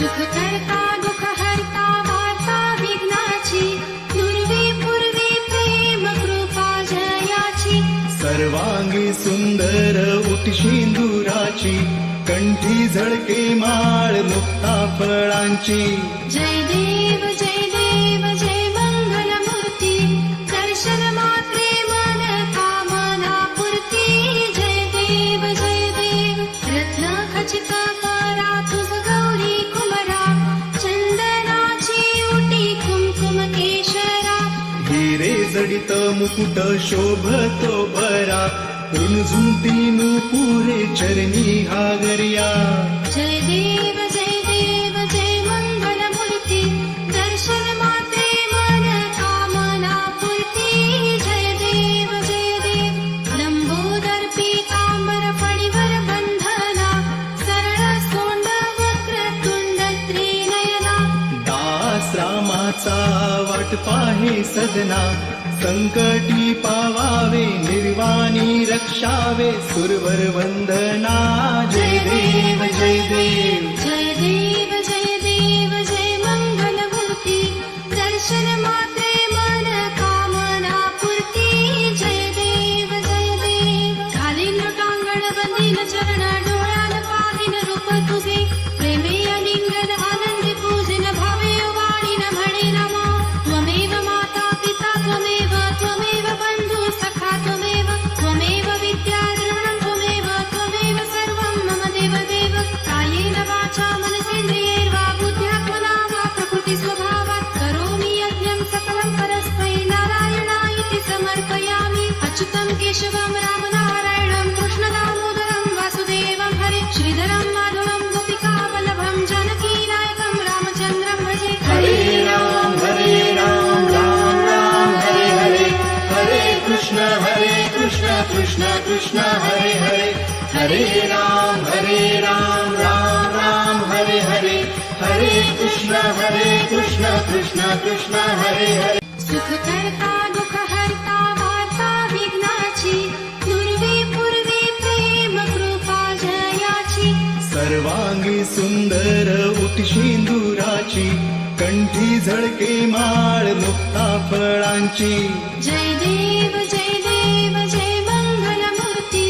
सुख करता दुःख हरता वार्ता विघ्नाची दुर्वी पूर्वी प्रेम कृपा जयाची सर्वांगी सुंदर उटशिंदुराची कंठी झळके माळ मुक्ता फळांची जय देव जय मंगल मूर्ती दर्शन मात्रे मन कामना पूर्ती जय देव रत्न खचित करा तुझ गौरी कुमरा चंदनाची उटी कुमकुम केशरा हिरे जडित मुकुट शोभतो बरा रुणझुंतीनु पुरे चरणी हागरिया जय देव जय मंगल मूर्ती दर्शन मात्रे मन कामना पूर्ती जय देव लंबोदर पीतांबर फणीवर बंधना सरळ सोंड वक्र तुंड त्रिनयना दास रामाचा वाट पाहे सदना संकटी पावावे निर्वाणी रक्षावे सुरवर वंदना जय देव जय मंगल मूर्ती दर्शन मात्रे मन कामना पूर्ती जय देव घालीन लोटांगण बंदीन चरण डोळ्यान पाहिन रूप तुझे प्रेमे अलिंगन आनंदी पूजिन भावे वाणीन म्हणे नमा त्वमेव माता पिता त्वमेव बंधु सखा त्वमेव विद्या द्रविणं त्वमेव सर्वं मम देव कायेन वाचा मनसेन्द्रियैर्वा बुद्ध्यात्मना वा प्रकृति स्वभावात् करोमि यज्ञं सकलं परस्मै नारायणायति समर्पयामि अच्युतं केशवं रामनारायणं कृष्णदामोदरं वासुदेवं हरे श्रीधरं माधवं गोपिकावल्लभं जानकीनायकं रामचन्द्रं भजे हरे राम राम राम हरे हरे हरे कृष्ण कृष्ण कृष्ण हरे हरे राम राम राम हरे हरे हरे कृष्ण कृष्ण कृष्ण हरे हरे सुख करता दुःख हरता वार्ता विघ्नाची दुर्वी पूर्वी प्रेम कृपा जयाची सर्वांगी सुंदर उटशिंदुराची कंठी झळके माळ मुक्ता फळांची जय देव जय मंगल मूर्ती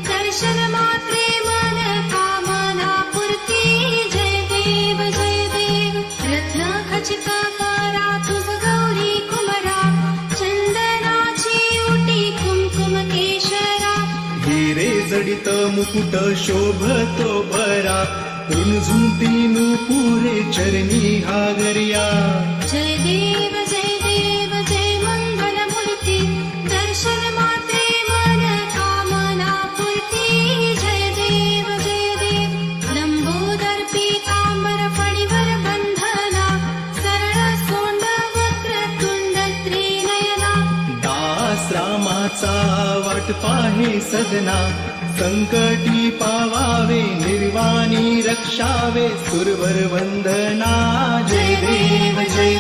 दर्शन मात्रे मन कामना पूर्ती जय देव रत्न खचित करा तुझ गौरी कुमरा चंदनाची उटी कुमकुम केशरा हिरे जडित मुकुट शोभतो बरा रुणझुंतीनु पुरे चरणी हागरिया जय देव जय मंगल मूर्ती दर्शन मात्रे मन कामना पूर्ती जय देव लंबोदर पीतांबर फणीवर बंधना सरळ सोंड वक्र तुंड त्रिनयना दास रामाचा वाट पाहे सदना संकटी पावावे निर्वाणी रक्षावे सुरवर वंदना जय देव जय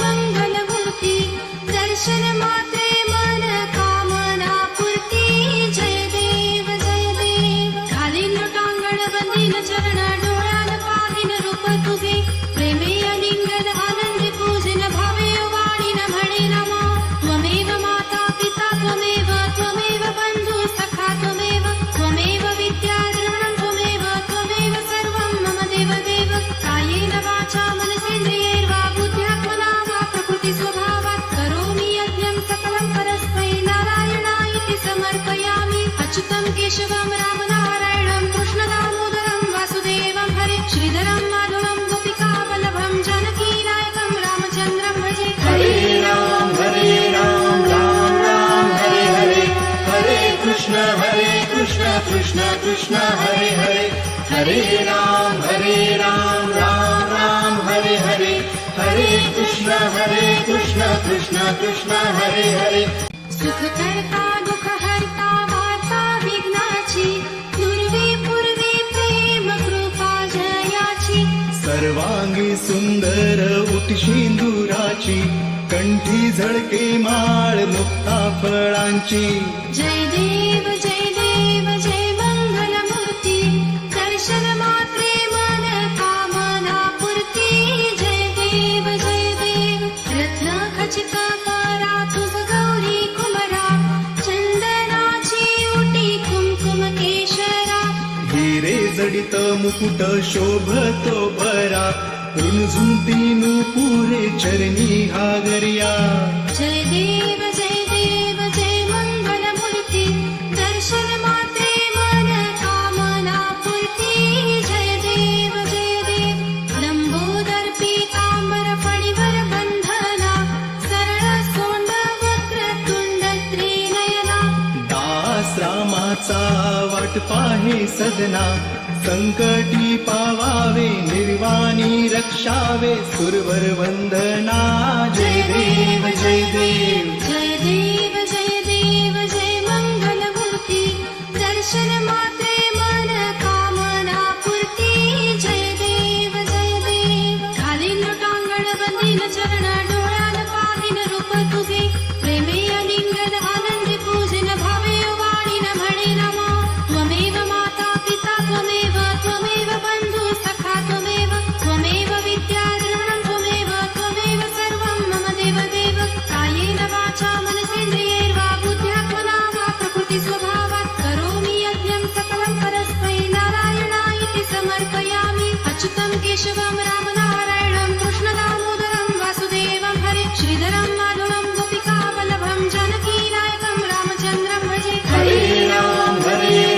मंगल मूर्ती दर्शन मात्रे मन कामना पूर्ती जय देव घालीन लोटांगण बंदीन चरण डोळ्यान पाहिन रूप तुझे प्रेमे अलिंगन आनंदी पूजिन भावे वाणीन म्हणे नमा त्वमेव माता पिता त्वमेव बंधु सखा त्वमेव विद्या द्रविणं त्वमेव सर्वं मम देव कायेन वाचा मनसेन्द्रियैर्वा बुद्ध्यात्मना वा प्रकृति स्वभावात् करोमि यज्ञं सकलं परस्मै नारायणायति समर्पयामि अच्युतं केशवं रामनारायणं कृष्णदामोदरं वासुदेवं हरे श्रीधरं माधवं गोपिकावल्लभं जानकीनायकं रामचन्द्रं भजे हरे राम राम हरे कृष्ण कृष्ण कृष्ण हरे हरे राम राम हरे हरे कृष्ण कृष्ण कृष्ण हरे हरे सुख करता दुःख हरता वार्ता विघ्नाची दुर्वी पूर्वी प्रेम कृपा जयाची सर्वांगी सुंदर उटशिंदुराची कंठी झळके माळ मुक्ता फळांची जय देव जय मंगल मूर्ती दर्शन जडित मुकुट शोभतो बरा रुणझुंती नूपुरे चरणी हागरिया जय देव जय मंगलमूर्ती दर्शन मात्रे मन कामना पूर्ती जय देव लंबोदर पीतांबर फणीवर बंधना सरळ सोंड वक्रतुंड त्रिनयना दास रामाचा वाट पाहे सदना संकटी पावावे निर्वाणी रक्षावे सुरवर वंदना जय देव जय देव जय मंगलमूर्ती दर्शन मात्रे मन कामना पूर्ती जय देव खालील लोटांगण बंदील चरण डोळ्यान पाहिन रूप तुझे प्रेमे अलिंगन आनंदी पूजन भावे वाणीन म्हणे नमा त्वमेव माता पिता त्वमेव बंधु सखा त्वमेव विद्या द्रविणं त्वमेव सर्वं मम देव कायेन वाचा मनसेन्द्रियैर्वा बुद्ध्यात्मना वा प्रकृति स्वभावात् करोमि यज्ञं सकलं परस्मै नारायणायति समर्पयामि अच्युतं केशवं रामनारायणं कृष्णदामोदरं वासुदेवं हरे श्रीधरं माधवं गोपिकावल्लभं जानकीनायकं रामचन्द्रं भजे हरे राम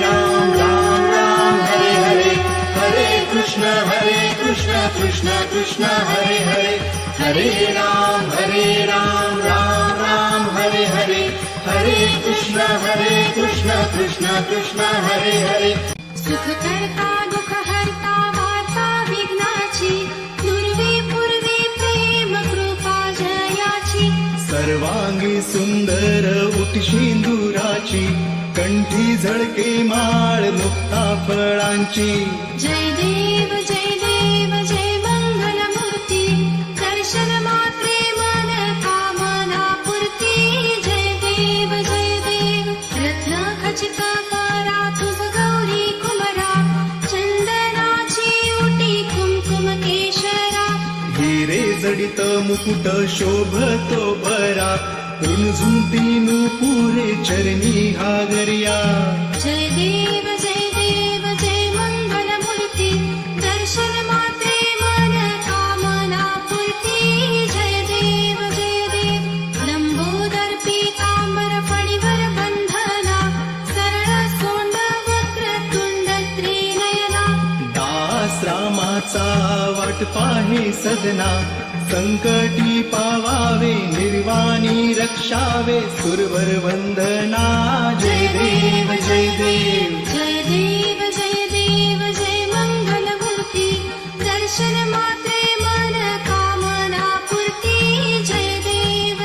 राम राम हरे हरे हरे कृष्ण कृष्ण कृष्ण हरे हरे राम राम राम हरे हरे कृष्ण कृष्ण कृष्ण हरे सुख करता दुःख हरता वार्ता विघ्नाची दुर्वी पूर्वी प्रेम कृपा जयाची सर्वांगी सुंदर उटशिंदुराची कंठी झळके माळ मुक्ता फळांची जय देव जय मंगलमूर्ती दर्शन मात्रे मन कामना पूर्ती जय देव रत्न खचित करा तुझ गौरी कुमरा चंदनाची उटी कुमकुम केशरा हिरे जडित मुकुट शोभतो बरा रुणझुंती नूपुरे चरणी हागरिया जय देव जय मंगलमूर्ती दर्शन मात्रे मन कामना पूर्ती जय देव लंबोदर पीतांबर फणीवर बंधना सरळ सोंड वक्रतुंड त्रिनयना दास रामाचा वाट पाहे सदना संकटी पावावे निर्वाणी रक्षावे सुरवर वंदना जय देव जय मंगलमूर्ती दर्शन मात्रे मन कामना पूर्ती जय देव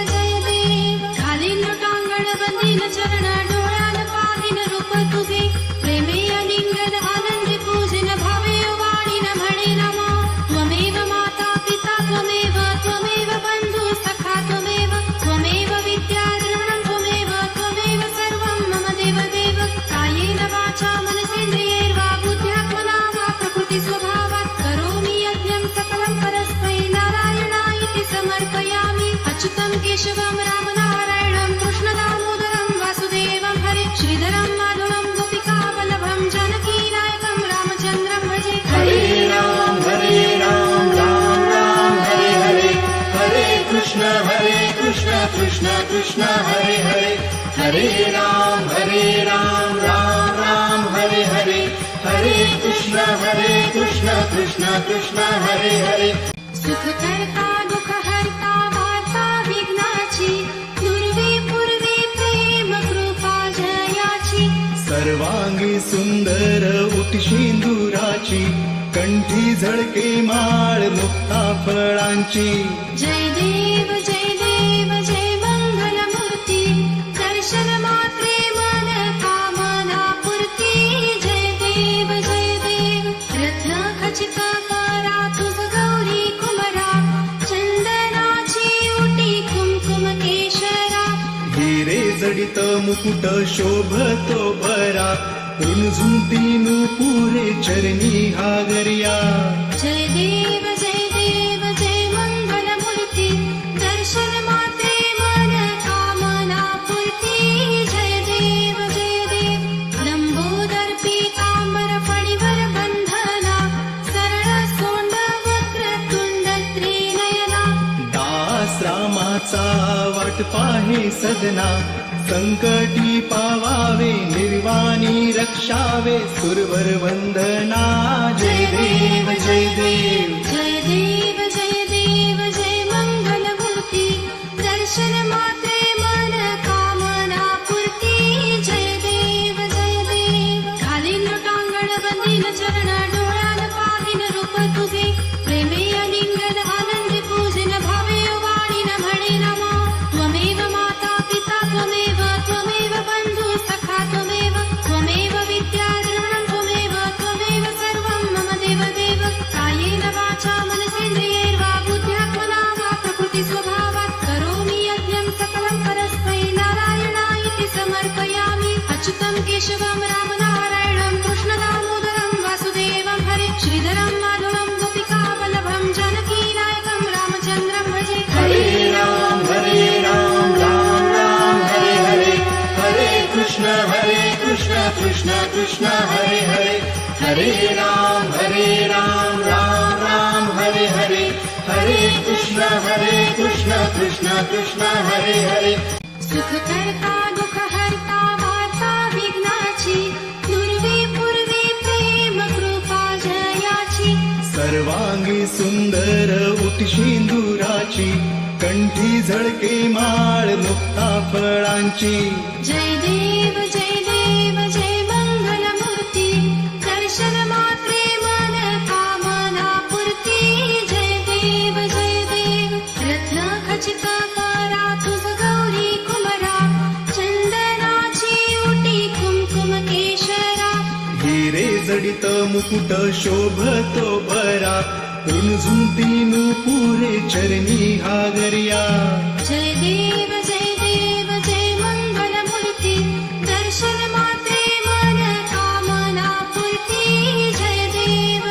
खालील लोटांगण बंदील चरण डोळ्यान पाहिन रूप तुझे प्रेमे अलिंगन आनंदी पूजन भावे वाणीन म्हणे नमा त्वमेव माता पिता त्वमेव बंधु सखा त्वमेव विद्या द्रविणं त्वमेव सर्वं मम देव कायेन वाचा मनसेन्द्रियैर्वा बुद्ध्यात्मना वा प्रकृति स्वभावात् करोमि यज्ञं सकलं परस्मै नारायणायति समर्पयामि अच्युतं केशवं रामनारायणं कृष्णदामोदरं वासुदेवं हरे श्रीधरं माधवं गोपिकावल्लभं जानकीनायकं रामचन्द्रं भजे हरे राम राम हरे कृष्ण कृष्ण कृष्ण हरे राम राम हरे कृष्ण कृष्ण हरे सुख करता दुःख हरता वार्ता विघ्नाची दुर्वी पूर्वी प्रेम कृपा जयाची सर्वांगी सुंदर उटशिंदुराची कंठी झळके माळ मुक्ता फळांची जय देव जय मंगलमूर्ती दर्शन मात्रे मन कामना पूर्ती जय देव रत्न खचित करा तुझ गौरी कुमरा चंदनाची उटी कुमकुम केशरा हिरे जडित मुकुट शोभतो बरा रुणझुंती नूपुरे चरणी हागरिया जय देव जय मंगलमूर्ती दर्शन मात्रे मन कामना पूर्ती जय देव लंबोदर पीतांबर फणीवर बंधना श्रीरामाचा वाट पाहे सदना, संकटी पावावे निर्वाणी रक्षावे सुरवर वंदना. जय देव जय देव. जय देव जय देव जय मंगलमूर्ती, दर्शन मात्रे मन कामना पूर्ती. जय देव जय देव. घालीन टांगण बंदीन चरण, डोळ्यान पाहिन रूप तुझे, प्रेमे अलिंगन आनंदी पूजन, भावे वाणीन म्हणे नमा. त्वमेव माता पिता त्वमेव, त्वमेव बंधु सखा त्वमेव, त्वमेव विद्या द्रविणं त्वमेव, त्वमेव सर्वं मम देव देव. कायेन वाचा मनसेन्द्रियैर्वा बुद्ध्यात्मना वा प्रकृति स्वभावात् करोमि यज्ञं सकलं परस्मै नारायणायति समर्पयामि. अच्युतं केशवं रामनारायणं कृष्णदामोदरं वासुदेवं हरे, श्रीधरं माधवं गोपिकावल्लभं जानकीनायकं रामचन्द्रं भजे. हरे राम राम राम हरे हरे, हरे कृष्ण कृष्ण कृष्ण हरे हरे. हरे राम राम राम हरे हरे, हरे कृष्ण कृष्ण कृष्ण हरे हरे. सुख करता दुःख हरता वार्ता विघ्नाची, दुर्वी पूर्वी प्रेम कृपा जयाची. सर्वांगी सुंदर उटशिंदुराची, कंठी झळके माळ मुक्ता फळांची. जय देव जय मंगलमूर्ती, दर्शन मात्रे मन कामना पूर्ती. जय देव रत्न खचित करा तुझ गौरी कुमरा, चंदनाची उटी कुमकुम केशरा. हिरे जडित मुकुट शोभतो बरा, रुणझुंती नुपुरे चरणी हागरिया. जय देव जय मंगलमूर्ती, दर्शन मात्रे मन कामना पूर्ती. जय देव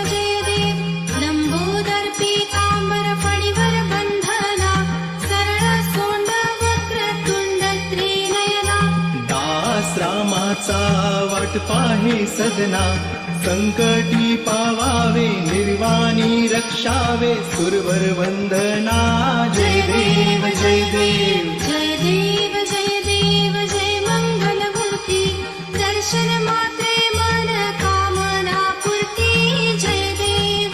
लंबोदर पीतांबर फणीवर बंधना, सरळ सोंड वक्र तुंड त्रिनयना. दास रामाचा वाट पाहे सदना, संकटी पावावे निर्वाणी रक्षावे सुरवर वंदना. जय देव जय देव. जय देव जय मंगलमूर्ती, दर्शन मात्रे मन कामना पूर्ती. जय देव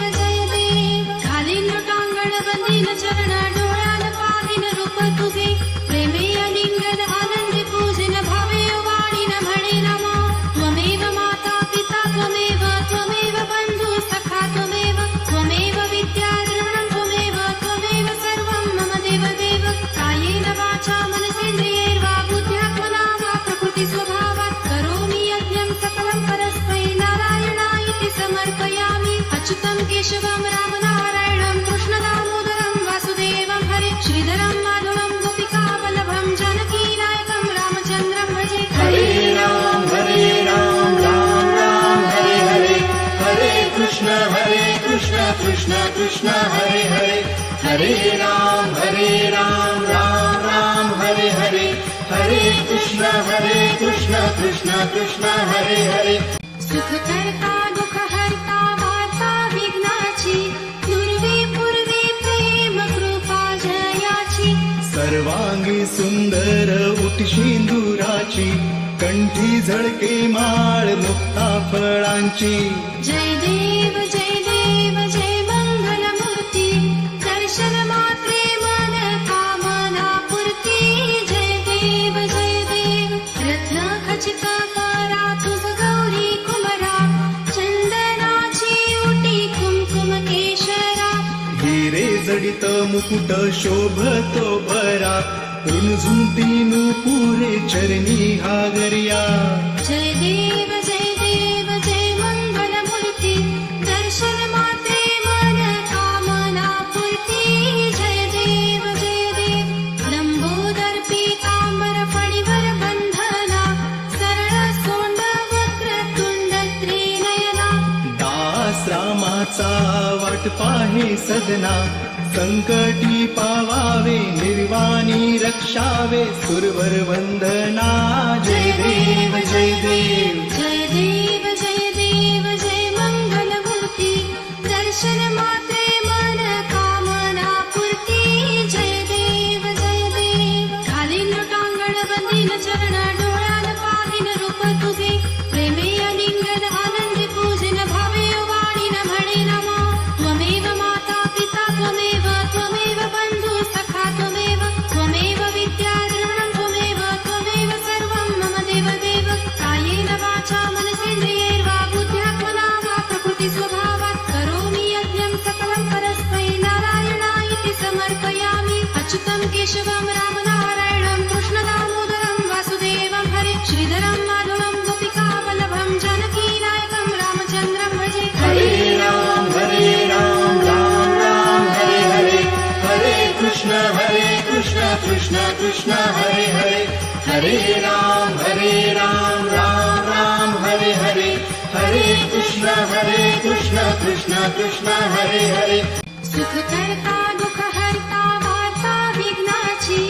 घालीन टांगण बंदीन चरण, डोळ्यान पाहिन रूप तुझे, प्रेमे अलिंगन आनंदी पूजन, भावे वाणीन म्हणे नमा. त्वमेव माता पिता त्वमेव, त्वमेव बंधु सखा त्वमेव, त्वमेव विद्या द्रविणं त्वमेव, त्वमेव सर्वं मम देव देव. कायेन वाचा मनसेन्द्रियैर्वा बुद्ध्यात्मना वा प्रकृति स्वभावात् करोमि यज्ञं सकलं परस्मै नारायणायति समर्पयामि. अच्युतं केशवं रामनारायणं कृष्णदामोदरं वासुदेवं हरे, श्रीधरं माधवं गोपिकावल्लभं जानकीनायकं रामचन्द्रं भजे. हरे राम राम हरे हरे, हरे कृष्ण कृष्ण हरे हरे. हरे राम राम हरे हरे, हरे कृष्ण कृष्ण कृष्ण हरे हरे. सुख करता दुःख हरता वार्ता विघ्नाची, दुर्वी पूर्वी प्रेम कृपा जयाची. सर्वांगी सुंदर उटशिंदुराची, कंठी झळके माळ मुक्ता फळांची. जय देव जय मंगलमूर्ती, दर्शन मात्रे मन कामना पूर्ती. जय देव रत्न खचित करा तुझ गौरी कुमरा, चंदनाची उटी कुमकुम केशरा. हिरे जडित मुकुट शोभतो बरा, रुणझुंती नुपुरे चरणी हागरिया. जय देव जय मंगलमूर्ती, दर्शन मात्रे मन कामना पूर्ती. जय देव लंबोदर पीतांबर फणीवर बंधना, सरळ सोंड वक्र तुंड त्रिनयना. दास रामाचा वाट पाहे सदना, संकटी पावावे निर्वाणी रक्षावे सुरवर वंदना. जय देव जय देव जय मंगलमूर्ती, दर्शन मात्रे मन कामना पूर्ती. जय देव रूप तुझे प्रेमे अलिंगन आनंदी पूजन भावे वाणी न म्हणे नमा त्वमेव माता पिता त्वमेव बंधु सखा त्वमेव विद्या द्रविणं त्वमेव सर्वं मम देव कायेन वाचा मनसेन्द्रियैर्वा बुद्ध्यात्मना वा प्रकृति स्वभावात् करोमि यज्ञं सकलं परस्मै नारायणायति समर्पयामि अच्युतं केशवं रामनारायणं कृष्णदामोदरं वासुदेवं हरे श्रीधरं माधवं गोपिकावल्लभं जानकीनायकं रामचन्द्रं भजे हरे राम राम राम हरे हरे हरे कृष्ण कृष्ण कृष्ण हरे हरे राम राम राम हरे हरे हरे कृष्ण कृष्ण कृष्ण हरे हरे सुख करता दुःख हरता वार्ता विघ्नाची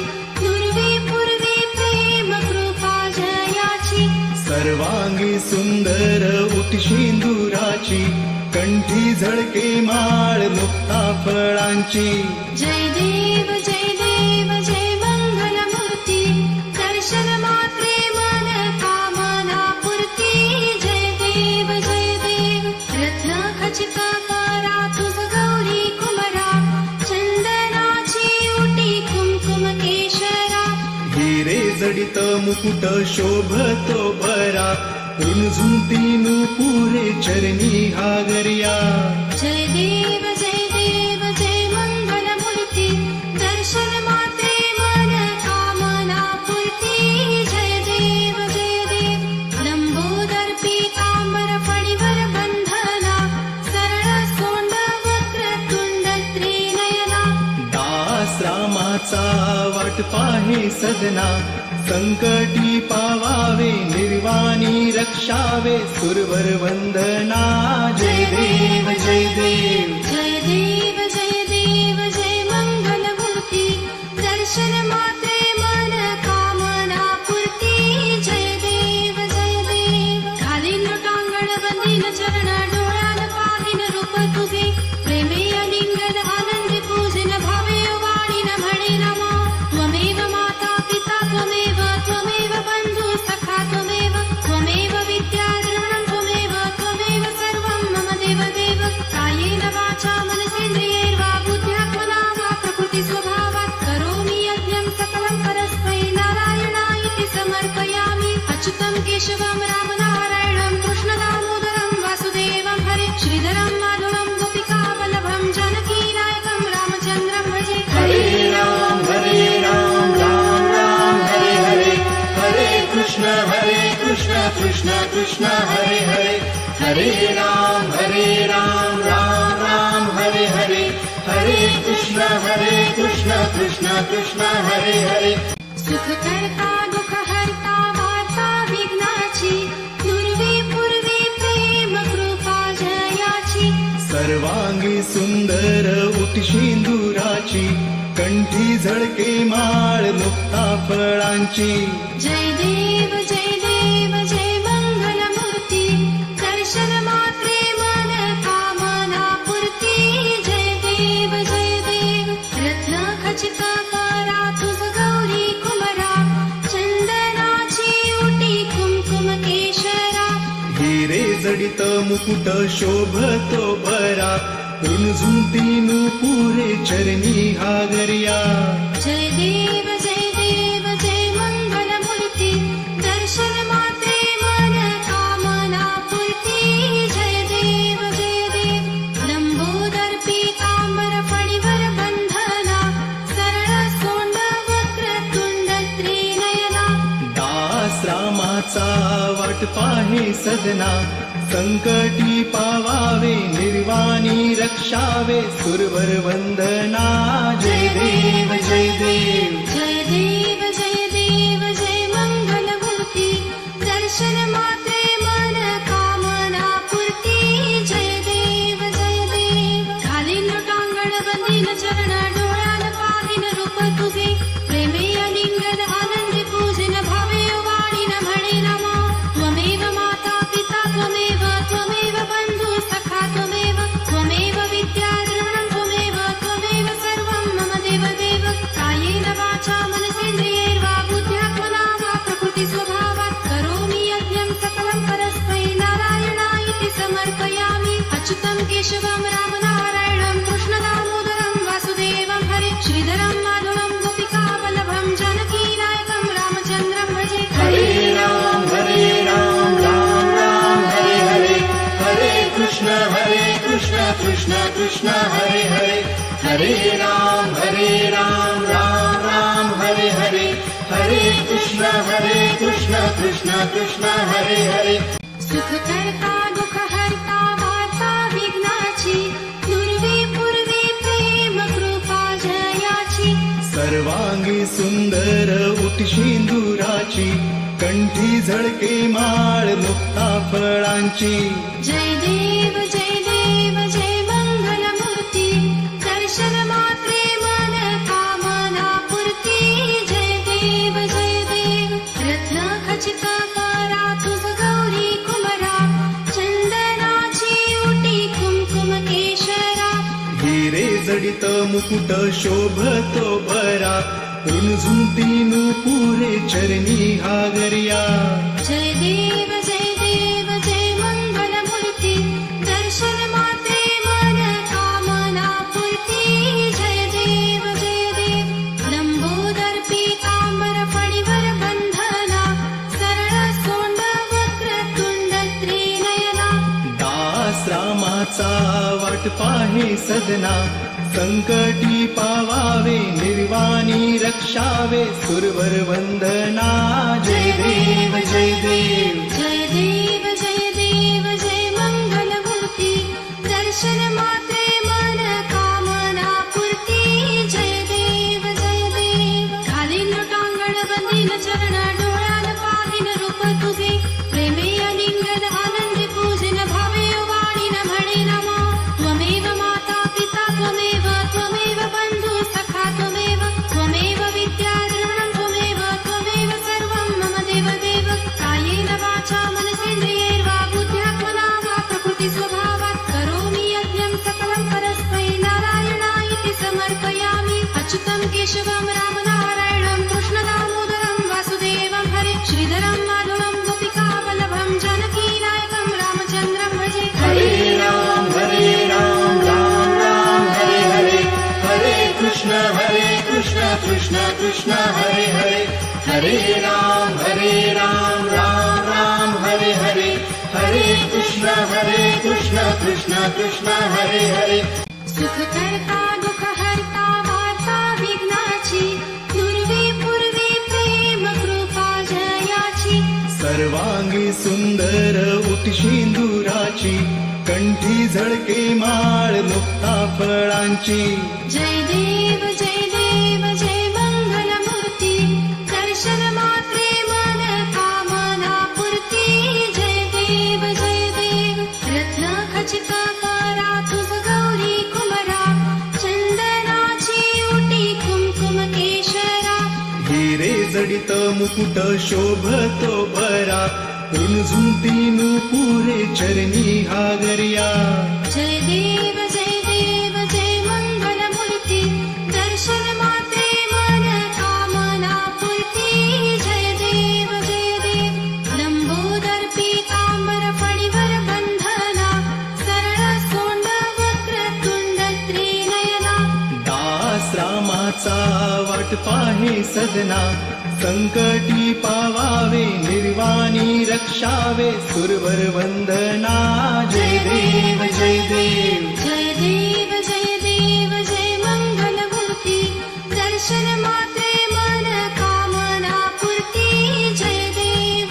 पूर्वी प्रेम कृपा जयाची सर्वांगी सुंदर उटशिंदुराची कंठी झळके माळ मुक्ता फळांची जय देव जय मंगल मूर्ती दर्शन मात्रे मन कामना पूर्ती जय देव रत्न खचित करा तुझ गौरी कुमरा चंदनाची उटी कुमकुम केशरा हिरे जडित मुकुट शोभतो बरा रुणझुंती पुरे चरणी हागर्या जय देव जय मंगल मूर्ती दर्शन मात्रे मन कामना पूर्ती जय देव लंबोदर पीतांबर फणीवर बंधना सरळ सोंड वक्र तुंड त्रिनयना दास रामाचा वाट पाहे सदना संकटी पावावे निर्वाणी रक्षावे सुरवर वंदना जय देव जय देव जय मंगल मूर्ती दर्शन मात्रे मन कामना पूर्ती जय देव खाली लोटांगण बंदीन चरण डोळ्यान पाहिन रूप तुझे प्रेमे अलिंगन आनंदी पूजन भावे वाणी न म्हणे नमा त्वमेव माता पिता त्वमेव बंधु सखा त्वमेव विद्या द्रविणं त्वमेव सर्वं मम देव कायेन वाचा मनसेन्द्रियैर्वा बुद्ध्यात्मना वा प्रकृति स्वभावात् करोमि यज्ञं सकलं परस्मै नारायणायति समर्पयामि अच्युतं केशवं रामनारायणं कृष्णदामोदरं वासुदेवं हरे श्रीधरं माधवं गोपिकावल्लभं जानकीनायकं रामचन्द्रं भजे हरे राम राम हरे हरे हरे कृष्ण कृष्ण कृष्ण हरे हरे राम राम हरे हरे हरे कृष्ण कृष्ण कृष्ण हरे हरे सुख करता दुःख हरता वार्ता विघ्नाची पूर्वी प्रेम कृपा जयाची सर्वांगी सुंदर उटशिंदुराची कंठी झळके माळ मुक्ता फळांची जय देव जय मंगल मूर्ती दर्शन मात्रे मन कामना पूर्ती जय देव रत्न खचित करा तुझ गौरी कुमरा चंदनाची उटी कुमकुम केशरा हिरे जडित मुकुट शोभतो बरा रुणझुंती पुरे चरणी हागर्या जय देव जय मंगल मूर्ती दर्शन मात्रे मन कामना पूर्ती जय देव लंबोदर पीतांबर फणीवर बंधना सरळ सोंड वक्र तुंड त्रिनयना दास रामाचा वाट पाहे सदना संकटी पावावे निर्वाणी रक्षावे सुरवर वंदना जय देव जय मंगल मूर्ती दर्शन मात्रे मन कामना पूर्ती जय देव खाली लोटांगण बंदीन चरण डोळ्यान पाहिन रूप तुझे प्रेमे अलिंगन आनंदी पूजन भावे वाणी न म्हणे नमा त्वमेव माता पिता त्वमेव बंधु सखा त्वमेव विद्या द्रविणं त्वमेव सर्वं मम देव कायेन वाचा मनसेन्द्रियैर्वा बुद्ध्यात्मना वा प्रकृति स्वभावात् करोमि यज्ञं केशवं रामनारायणं कृष्णदामोदरं वासुदेवं हरे श्रीधरं माधवं गोपिकावल्लभं जानकीनायकं रामचन्द्रं भजे हरे राम राम राम हरे हरे हरे कृष्ण कृष्ण कृष्ण हरे हरे हरे राम राम राम हरे हरे हरे कृष्ण कृष्ण कृष्ण हरे हरे सुख करता दुःख हरता वार्ता विघ्नाची दुर्वी पूर्वी प्रेम कृपा जयाची सर्वांगी सुंदर उटशिंदुराची कंठी झळके माळ मुक्ता फळांची जय देव जय मंगल मूर्ती दर्शन मात्रे मन कामना पूर्ती जय देव रत्न खचित करा तुझ गौरी कुमरा चंदनाची उटी कुमकुम केशरा हिरे जडित मुकुट शोभतो बरा रुणझुंती नूपुरे चरणी हागरिया जय देव जय मंगल मूर्ती दर्शन मात्रे मन कामना पूर्ती जय देव लंबोदर पीतांबर फणीवर बंधना सरळ सोंड वक्रतुंड त्रिनयना दास रामाचा वाट पाहे सदना संकटी पावावे निर्वाणी रक्षावे सुरवर वंदना जय देव जय देव जय मंगल मूर्ती दर्शन मात्रे मन कामना पूर्ती जय देव घालीन लोटांगण बंदीन चरण डोळ्यान पाहिन रूप तुझे प्रेमे अलिंगन आनंदी पूजन भावे वाणीन म्हणे नमा त्वमेव माता पिता त्वमेव बंधु सखा त्वमेव विद्या द्रविणं त्वमेव सर्वं मम देव कायेन वाचा मनसेन्द्रियैर्वा बुद्ध्यात्मना वा प्रकृति स्वभावात् करोमि यज्ञं सकलं परस्मै नारायणायति समर्पयामि अच्युतं केशवं रामनारायणं कृष्णदामोदरं वासुदेवं हरे श्रीधरं माधवं गोपिकावल्लभं जानकीनायकं रामचन्द्रं भजे हरे राम राम हरे हरे हरे कृष्ण कृष्ण कृष्ण हरे हरे हरे राम राम हरे हरे हरे कृष्ण कृष्ण कृष्ण हरे हरे सुख करता दुःख हरता वार्ता विघ्नाची दुर्वी पूर्वी प्रेम कृपा जयाची सर्वांगी सुंदर उटशिंदुराची कंठी झळके माळ मुक्ता फळांची जय देव जय मंगल मूर्ती दर्शन मात्रे मन कामना पूर्ती जय देव रत्न खचित करा तुझ गौरी कुमरा चंदनाची उटी कुमकुम केशरा हिरे जडित मुकुट शोभतो बरा रुणझुंती नूपुरे चरणी हागरिया जय देव जय मंगल मूर्ती दर्शन मात्रे मन कामना पूर्ती जय देव लंबोदर पीतांबर फणीवर बंधना सरळ सोंड वक्रतुंड त्रिनयना दास रामाचा वाट पाहे सदना संकटी पावावे निर्वाणी रक्षावे सुरवर वंदना जय देव जय मंगल मूर्ती दर्शन मात्रे मन कामना पूर्ती जय देव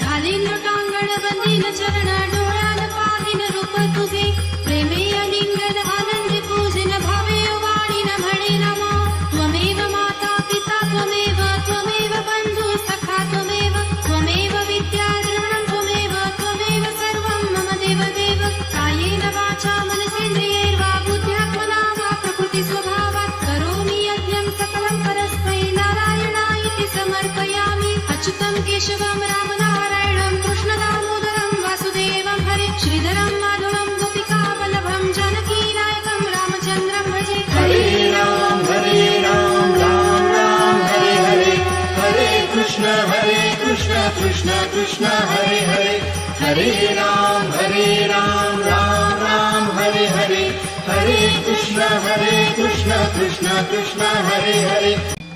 घालीन लोटांगण बंदीन चरण डोळ्यान पाहिन रूप तुझे प्रेमे अलिंगन आनंदी पूजन भावे वाणीन म्हणे नमा त्वमेव माता पिता त्वमेव बंधु सखा त्वमेव विद्या द्रविणं त्वमेव सर्वं मम देव कायेन वाचा मनसेन्द्रियैर्वा बुद्ध्यात्मना वा प्रकृति स्वभावात् करोमि यज्ञं सकलं परस्मै नारायणायति समर्पयामि अच्युतं केशवं रामनारायणं कृष्णदामोदरं वासुदेवं हरे श्रीधरं माधवं गोपिकावल्लभं जानकीनायकं रामचन्द्रं भजे हरे राम राम हरे हरे हरे कृष्ण कृष्ण कृष्ण हरे हरे हरे राम राम हरे हरे हरे कृष्ण कृष्ण कृष्ण हरे हरे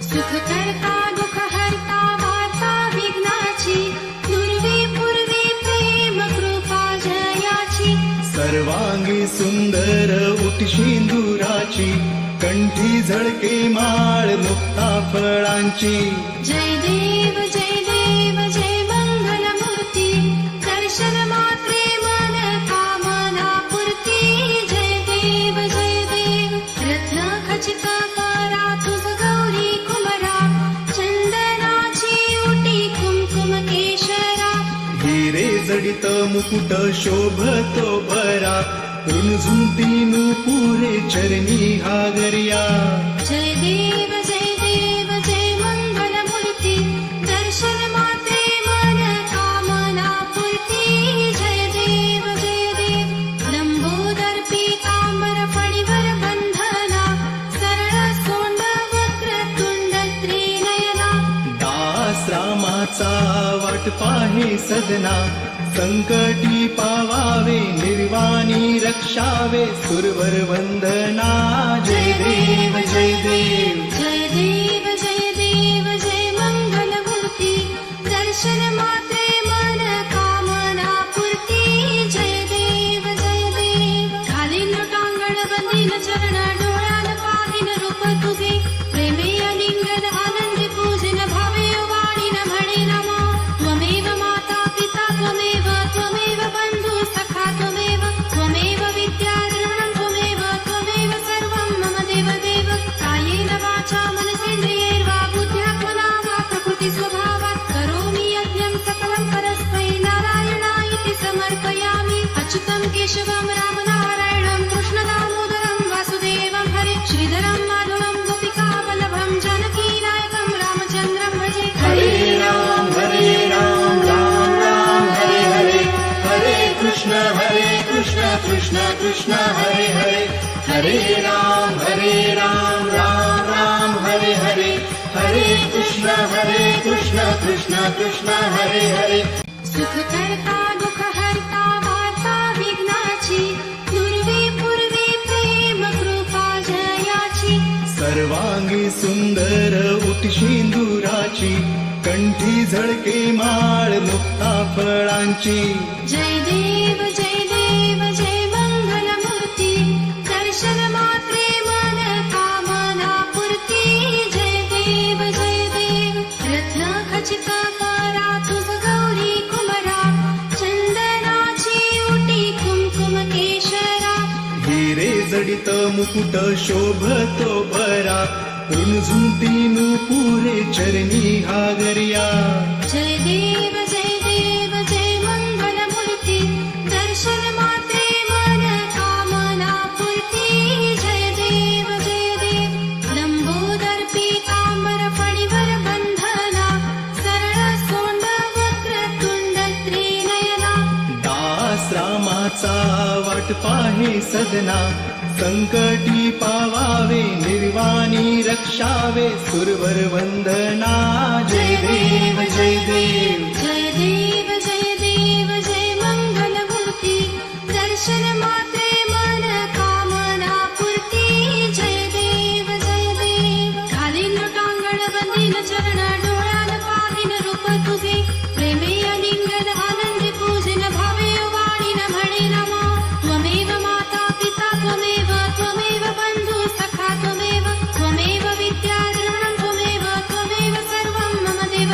सुख करता दुःख हरता वार्ता विघ्नाची दुर्वी पूर्वी प्रेम कृपा जयाची सर्वांगी सुंदर उटशिंदुराची कंठी झळके माळ मुक्ता फळांची जय देव जय मंगल मूर्ती दर्शन मात्रे मन कामना पूर्ती जय देव रत्न खचित करा तुझ गौरी कुमरा चंदनाची उटी कुमकुम केशरा हिरे जडित मुकुट शोभतो बरा रुणझुंती नूपुरे चरणी हागरिया जय देव जय मंगल मूर्ती दर्शन मात्रे मन कामना पूर्ती जय देव लंबोदर पीतांबर फणीवर बंधना सरळ सोंड वक्र तुंड त्रिनयना दास रामाचा वाट पाहे सदना संकटी पावावे निर्वाणी रक्षावे सुरवर वंदना जय देव जय देव जय मंगल मूर्ती दर्शन मात्रे मन कामना पूर्ती जय देव खालील लोटांगण बंदीन चरण डोळ्यान पाहिन रूप तुझे प्रेमे अलिंगन आनंदी पूजन भावे वाणीन म्हणे नमा त्वमेव माता पिता त्वमेव बंधु सखा त्वमेव विद्या द्रविणं त्वमेव सर्वं मम देव कायेन वाचा मनसेन्द्रियैर्वा बुद्ध्यात्मना वा प्रकृति स्वभावात् करोमि यज्ञं सकलं परस्मै नारायणायति समर्पयामि अच्युतं केशवं रामनारायणं कृष्णदामोदरं वासुदेवं हरे श्रीधरं माधवं गोपिकावल्लभं जानकीनायकं रामचन्द्रं भजे हरे राम राम राम हरे हरे हरे कृष्ण कृष्ण कृष्ण हरे हरे हरे राम राम राम हरे हरे हरे कृष्ण कृष्ण कृष्ण हरे हरे सुख करता दुःख हरता वार्ता विघ्नाची दुर्वी पूर्वी प्रेम कृपा जयाची सर्वांगी सुंदर उटशिंदुराची कंठी झळके माळ मुक्ता फळांची जय देव जय मंगल मूर्ती दर्शन मात्रे मन कामना पूर्ती जय देव रत्न खचित करा तुझ गौरी कुमरा चंदनाची उटी कुमकुम केशरा हिरे जडित मुकुट शोभतो बरा रुणझुंती नूपुरे चरणी हागरिया जय देव जय मंगल मूर्ती दर्शन मात्रे मन कामना पूर्ती जय देव लंबोदर पीतांबर फणीवर बंधना सरळ सोंड वक्र तुंड त्रिनयना दास रामाचा वाट पाहे सदना संकटी पावावे निर्वाणी रक्षावे सुरवर वंदना जय देव जय मंगल मूर्ती दर्शन मात्रे मन कामना पूर्ती जय देव खालील लोटांगण बंदीन चरण डोळ्यान पाहिन रूप तुझे प्रेमे अलिंगन आनंदी पूजन भावे वाणीन म्हणे नमा त्वमेव माता पिता त्वमेव बंधु सखा त्वमेव विद्या द्रविणं त्वमेव सर्वं मम देव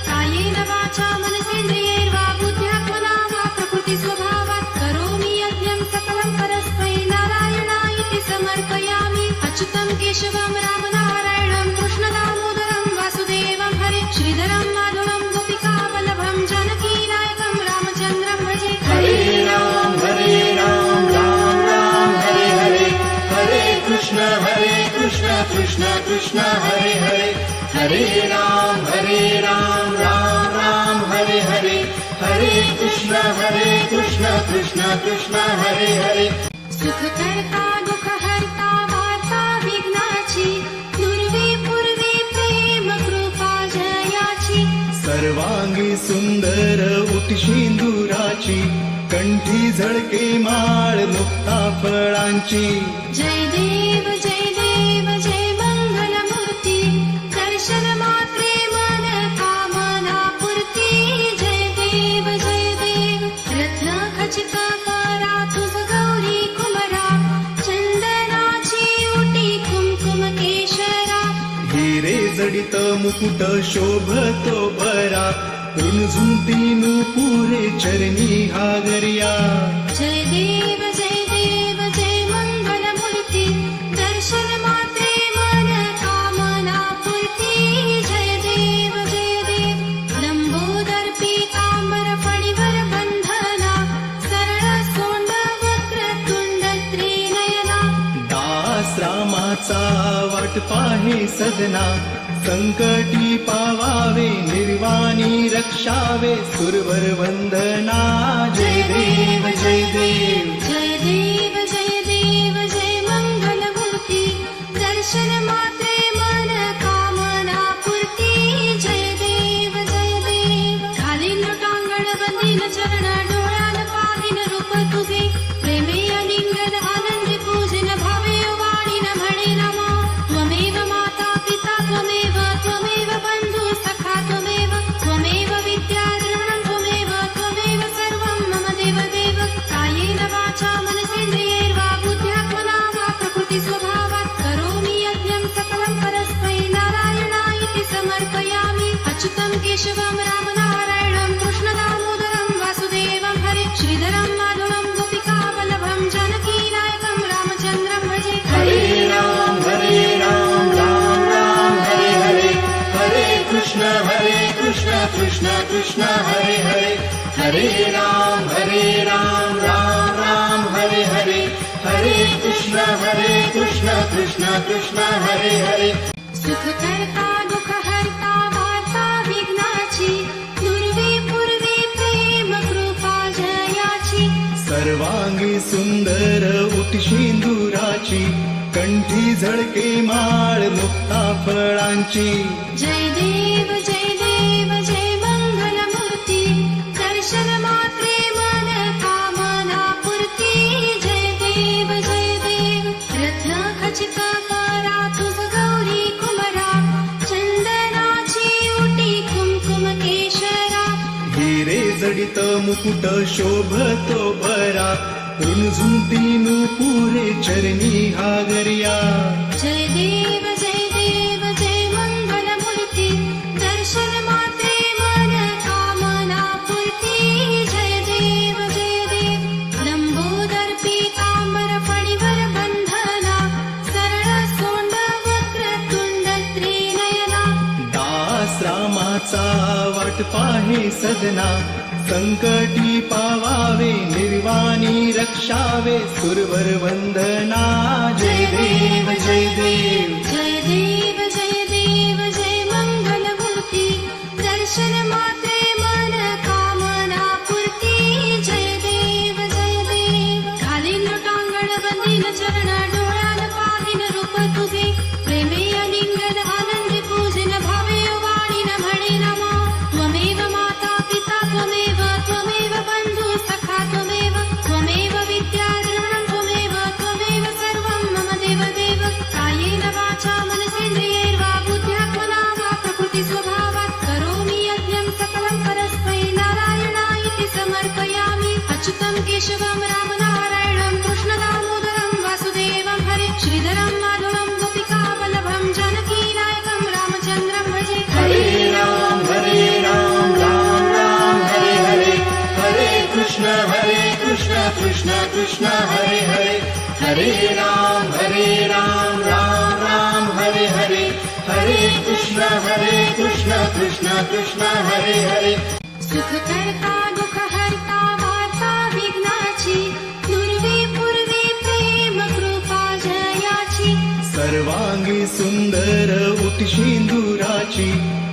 कायेन वाचा मनसेन्द्रियैर्वा बुद्ध्यात्मना वा प्रकृति स्वभावात् करोमि यज्ञं सकलं परस्मै नारायणायति समर्पयामि अच्युतं केशवं रामनारायणं कृष्णदामोदरं वासुदेवं हरे श्रीधरं माधवं गोपिकावल्लभं जानकीनायकं रामचन्द्रं भजे हरे राम राम हरे हरे हरे कृष्ण कृष्ण कृष्ण हरे हरे हरे राम राम हरे हरे हरे कृष्ण कृष्ण कृष्ण हरे हरे सुख करता दुःख हरता वार्ता विघ्नाची दुर्वी पूर्वी प्रेम कृपा जयाची सर्वांगी सुंदर उटशिंदुराची कंठी झळके माळ मुक्ता फळांची. जय देव जय मंगलमूर्ती, दर्शन मात्रे मन कामना पूर्ती. जय देव रत्न खचित करा तुझ गौरी कुमरा, चंदनाची उटी कुमकुम केशरा. हिरे जडित मुकुट शोभतो बरा, रुणझुंती नूपुरे चरणी हागरिया. जय देव जय मंगलमूर्ती, दर्शन मात्रे मन कामना पूर्ती. जय देव लंबोदर पीतांबर फणीवर बंधना, सरळ सोंड वक्र तुंड त्रिनयना. दास रामाचा वाट पाहे सदना, संकटी पावावे निर्वाणी रक्षावे सुरवर वंदना. जय देव जय देव जय मंगलमूर्ती, दर्शन मात्रे मन कामना पूर्ती. जय देव घालीन लोटांगण बंदीन चरण, डोळ्यान पाहिन रूप तुझे. प्रेमे अलिंगन आनंदी पूजन, भावे वाणीन म्हणे नमा. त्वमेव माता पिता त्वमेव बंधु सखा त्वमेव, त्वमेव विद्या द्रविणं त्वमेव सर्वं मम देव. कायेन वाचा मनसेन्द्रियैर्वा बुद्ध्यात्मना वा प्रकृति स्वभावात् करोमि यज्ञं सकलं परस्मै नारायणायति समर्पयामि. अच्युतं केशवं रामनारायणं कृष्णदामोदरं वासुदेवं हरे, श्रीधरं माधवं गोपिका वल्लभं जानकीनायकं रामचन्द्रं भजे. हरे राम राम राम हरे हरे, हरे कृष्ण कृष्ण कृष्ण हरे हरे. हरे राम राम राम हरे हरे, हरे कृष्ण कृष्ण कृष्ण हरे हरे. सुख करता दुःख हरता वार्ता विघ्नाची, दुर्वी पूर्वी प्रेम कृपा जयाची. सर्वांगी सुंदर उटशिंदुराची, कंठी झळके माळ मुक्ता फळांची. जय देव जय मंगलमूर्ती, दर्शन मात्रे मन कामना पूर्ती. जय देव रत्न खचित करा तुझ गौरी कुमरा, चंदनाची उटी कुमकुम केशरा. हिरे जडित मुकुट शोभतो बरा, रुणझुंती नूपुरे चरणी हागरिया. जय देव जय मंगलमूर्ती, दर्शन मात्रे मन कामना पूर्ती. जय देव लंबोदर पीतांबर फणीवर बंधना, सरळ सोंड वक्र तुंड त्रिनयना. दास रामाचा वाट पाहे सदना, संकटी पावावे निर्वाणी रक्षावे सुरवर वंदना. जय देव जय मंगलमूर्ती, दर्शन मात्रे मन कामना पूर्ती. जय देव घालीन लोटांगण बंदीन चरण, डोळ्यान पाहिन रूप तुझे. प्रेमे अलिंगन आनंदी पूजन, भावे वाणीन म्हणे नमा. त्वमेव माता पिता त्वमेव बंधु सखा त्वमेव विद्या द्रविणं त्वमेव सर्वं मम देव. कायेन वाचा मनसेन्द्रियैर्वा बुद्ध्यात्मना वा प्रकृति स्वभावात् करोमि यज्ञं सकलं परस्मै नारायणायति समर्पयामि. अच्युतं केशवं रामनारायणं कृष्णदामोदरं वासुदेवं हरे, श्रीधरं माधवं गोपिका वल्लभं जानकीनायकं रामचन्द्रं भजे. हरे राम राम हरे हरे, हरे कृष्ण कृष्ण कृष्ण हरे हरे. हरे राम राम हरे हरे, हरे कृष्ण कृष्ण कृष्ण हरे हरे. सुख करता दुःख हरता वार्ता विघ्नाची, दुर्वी पूर्वी प्रेम कृपा जयाची. सर्वांगी सुंदर उटशिंदुराची,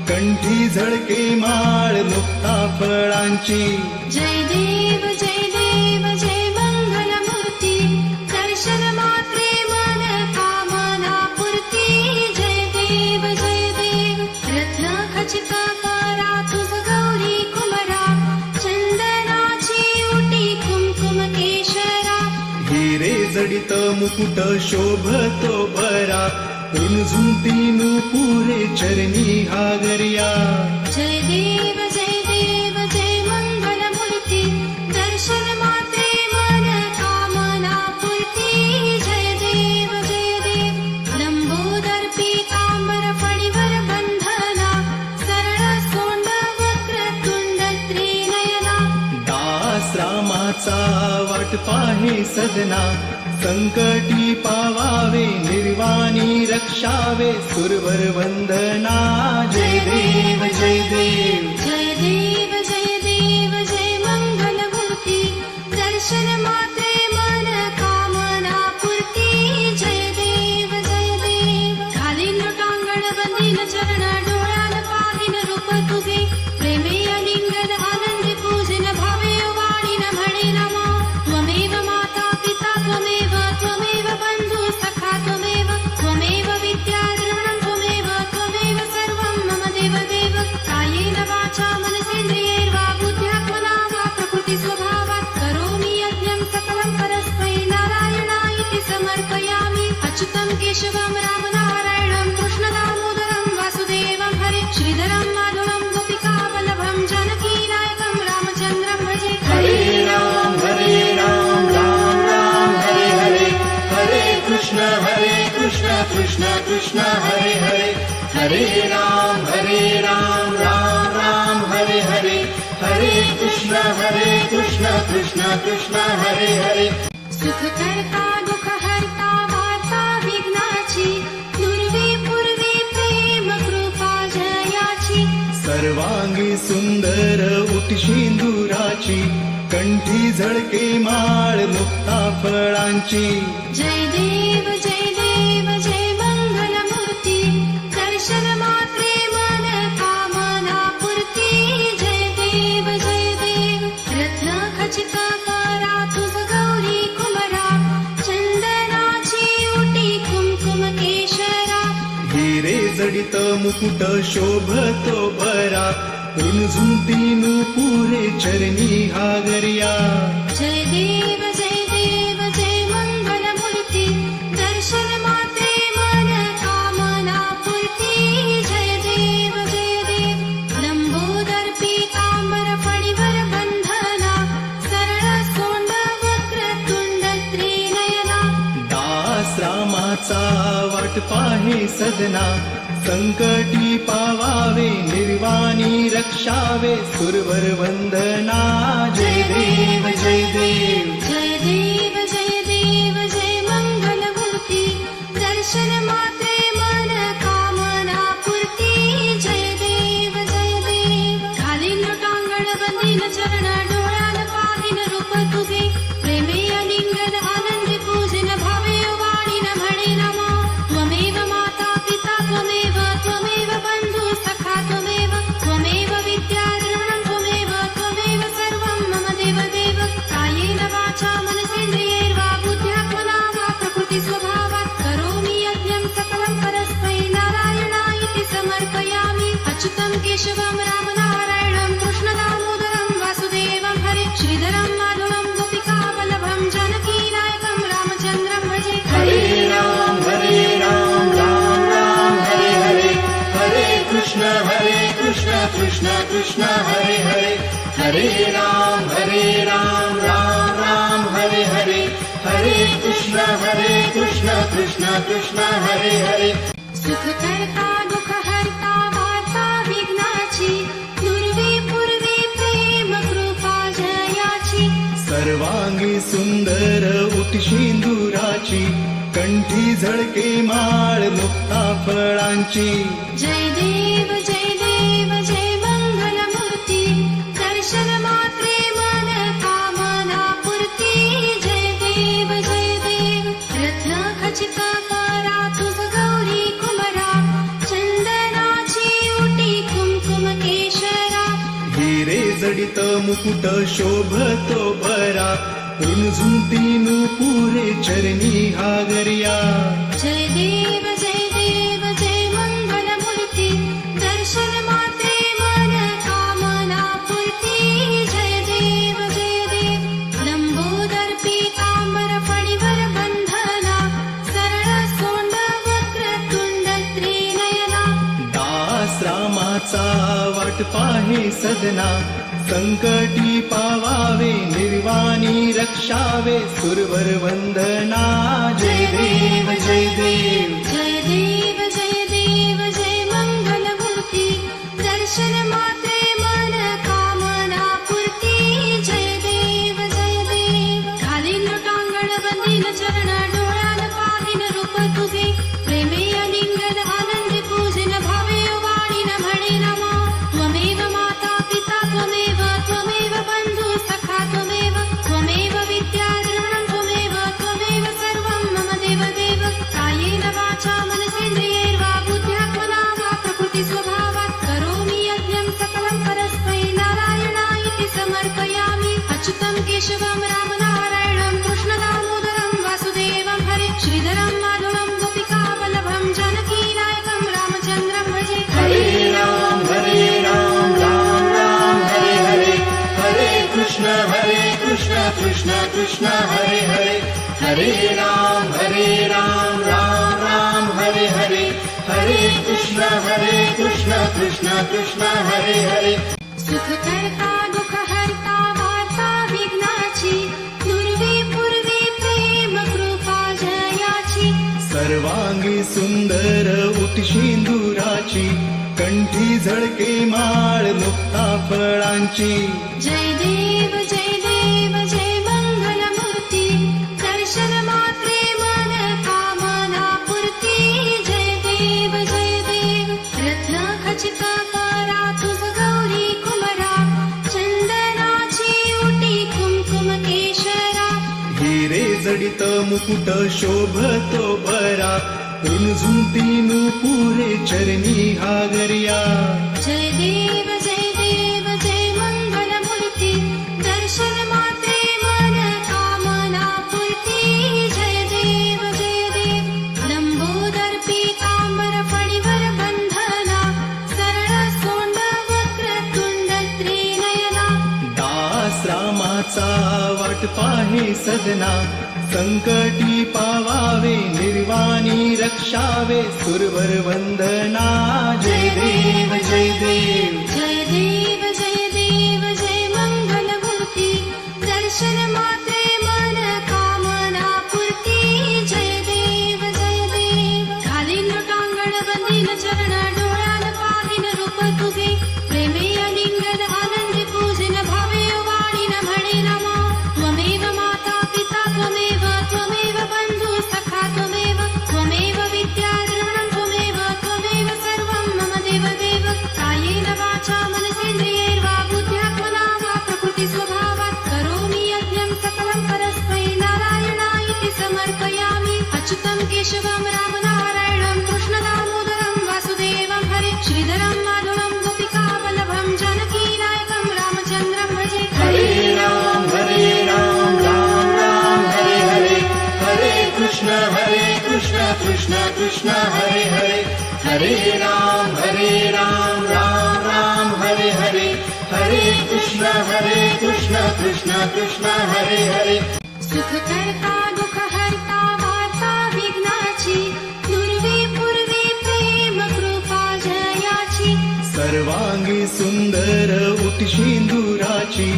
कंठी झळके माळ मुक्ता फळांची. जय देव जय मंगलमूर्ती, दर्शन मात्रे मन कामना पूर्ती. जय देव रत्न खचित करा तुझ गौरी कुमरा, चंदनाची उटी जडित मुकुट शोभतो बरा रुणझुंती नूपुरे चरणी घागरिया जय देव जय मंगलमूर्ती दर्शन मात्रे मन कामना पूर्ती जय देव लंबोदर पीतांबर फणीवर बंधना सरळ सोंड वक्रतुंड त्रिनयना दास रामाचा वाट पाहे सदना संकटी पावावे निर्वाणी रक्षावे सुरवर वंदना जय देव जय देव जय मंगलमूर्ती दर्शन मात्रे मन कामना पूर्ती जय देव घालीन लोटांगण बंदीन चरण डोळ्यान पाहिन रूप तुझे प्रेमे अलिंगन आनंदी पूजन भावे वाणीन म्हणे नमा त्वमेव माता पिता त्वमेव बंधु सखा त्वमेव विद्या द्रविणं त्वमेव सर्वं मम देव कायेन वाचा मनसेन्द्रियैर्वा बुद्ध्यात्मना वा प्रकृति स्वभावात् करोमि यज्ञं सकलं परस्मै नारायणाय समर्पयामि अच्युतं केशवं रामनारायणं कृष्णदामोदरं वासुदेवं हरे श्रीधरं माधवं गोपिकावल्लभं जानकीनायकं रामचन्द्रं भजे हरे राम राम राम हरे हरे हरे कृष्ण कृष्ण कृष्ण हरे हरे राम राम राम हरे हरे हरे कृष्ण कृष्ण कृष्ण हरे हरे सुख करता दुःख हरता वार्ता विघ्नाची दुर्वी पूर्वी प्रेम कृपा जयाची सर्वांगी सुंदर उटशिंदुराची कंठी झळके माळ मुक्ता फळांची जय देव जय मंगलमूर्ती दर्शन मात्रे मन कामना पूर्ती जय देव रत्न खचित करा तुझ गौरी कुमरा चंदनाची उटी कुमकुम केशरा हिरे जडित मुकुट शोभतो बरा रुणझुंती नूपुरे चरणी घागरिया जय देव जय मंगलमूर्ती दर्शन मात्रे मन कामना पूर्ती जय देव लंबोदर पीतांबर फणीवर बंधना सरळ सोंड वक्रतुंड त्रिनयना दास रामाचा वाट पाहे सदना संकटी पावावे निर्वाणी रक्षावे सुरवर वंदना जय देव जय मंगलमूर्ती दर्शन मात्रे मन कामना पूर्ती जय देव घालीन लोटांगण बंदीन चरण डोळ्यान पाहिन रूप तुझे प्रेमे अलिंगन आनंदी पूजन भावे वाणीन म्हणे नमा त्वमेव माता पिता त्वमेव बंधु सखा त्वमेव विद्या द्रविणं त्वमेव सर्वं मम देव कायेन वाचा मनसेन्द्रियैर्वा बुद्ध्यात्मना वा प्रकृति स्वभावात् करोमि यज्ञं सकलं परस्मै नारायणाय समर्पयामि अच्युतं केशवं रामनारायणं कृष्णदामोदरं वासुदेवं हरे श्रीधरं माधवं गोपिकावल्लभं जानकीनायकं रामचन्द्रं भजे हरे राम राम हरे हरे हरे कृष्ण कृष्ण कृष्ण हरे हरे राम राम हरे हरे हरे कृष्ण कृष्ण कृष्ण हरे हरे सुख करता दुःख हरता वार्ता विघ्नाची दुर्वी पूर्वी प्रेम कृपा जयाची सर्वांगी सुंदर उटशिंदुराची कंठी झळके माळ मुक्ता फळांची जय देव जय मंगलमूर्ती दर्शन मात्रे मन कामना पूर्ती जय देव रत्न खचित करा तुझ गौरी कुमरा चंदनाची उटी कुमकुम केशरा हिरे जडित मुकुट शोभतो बरा रुणझुंती नूपुरे चरणी घागरिया जय देव जय मंगलमूर्ती दर्शन मात्रे मन कामना पूर्ती जय देव लंबोदर पीतांबर फणीवर बंधना सदना संकटी पावावे निर्वाणी रक्षावे सुरवर वंदना जय देव जय देव जय देव जय देव जय मंगलमूर्ती दर्शन मात्रे मन कामना पूर्ती जय देव खालील लोटांगण बंदील चरण डोळ्यान पाहिन रूप तुझे प्रेमे अलिंगन आनंदी पूजिन भावे वाणीन म्हणे नमा त्वमेव माता पिता त्वमेव त्वमेव बंधु सखा त्वमेव त्वमेव विद्या द्रविणं त्वमेव सर्वं मम देव कायेन वाचा मनसेन्द्रियैर्वा बुद्ध्यात्मना वा प्रकृति स्वभावात् करोमि यज्ञं सकलं परस्मै नारायणाय समर्पयामि अच्युतं केशवं रामनारायणं कृष्णदामोदरं वासुदेवं हरे श्रीधरं माधवं गोपिकावल्लभं जानकीनायकं रामचन्द्रं भजे हरे राम राम राम हरे हरे हरे कृष्ण कृष्ण कृष्ण हरे हरे हरे राम राम राम हरे हरे हरे कृष्ण कृष्ण कृष्ण हरे हरे सुख करता दुःख हरता वार्ता विघ्नाची दुर्वी पूर्वी प्रेम कृपा जयाची सर्वांगी सुंदर उटशिंदुराची कंठी झळके माळ मुक्ता फळांची जय देव जय मंगलमूर्ती दर्शन मात्रे मन कामना पूर्ती जय देव रत्न खचित करा तुझ गौरी कुमरा चंदनाची उटी कुमकुम केशरा हिरे जडित मुकुट शोभतो बरा रुणझुंती नुपुरे चरणी हागरिया जय देव जय मंगलमूर्ती दर्शन मात्रे मन कामना पूर्ती जय देव लंबोदर पीतांबर फणीवर बंधना सरळ सोंड वक्र तुंड त्रिनयना दास रामाचा वाट पाहे सदना संकटी पावावे निर्वाणी रक्षावे सुरवर वंदना जय देव जय देव जय मंगलमूर्ती दर्शन मात्रे मन कामना पूर्ती जय देव खालील लोटांगण बंदील चरण डोळ्यान पाहिन रूप तुझे प्रेमे अलिंगन आनंदी पूजिन भावे वाणीन म्हणे नमा त्वमेव माता पिता त्वमेव बंधु सखा त्वमेव विद्या द्रविणं त्वमेव सर्वं मम देव कायेन वाचा मनसेन्द्रियैर्वा बुद्ध्यात्मना वा प्रकृति स्वभावात् करोमि यज्ञं सकलं परस्मै नारायणाय समर्पयामि अच्युतं केशवं रामनारायणं कृष्णदामोदरं वासुदेवं हरे श्रीधरं माधवं गोपिकावल्लभं जानकीनायकं रामचन्द्रं भजे हरे राम राम हरे हरे हरे कृष्ण कृष्ण कृष्ण हरे हरे हरे राम राम हरे हरे हरे कृष्ण कृष्ण कृष्ण हरे हरे सुख करता दुःख हरता वार्ता विघ्नाची दुर्वी पूर्वी प्रेम कृपा जयाची सर्वांगी सुंदर उटशिंदुराची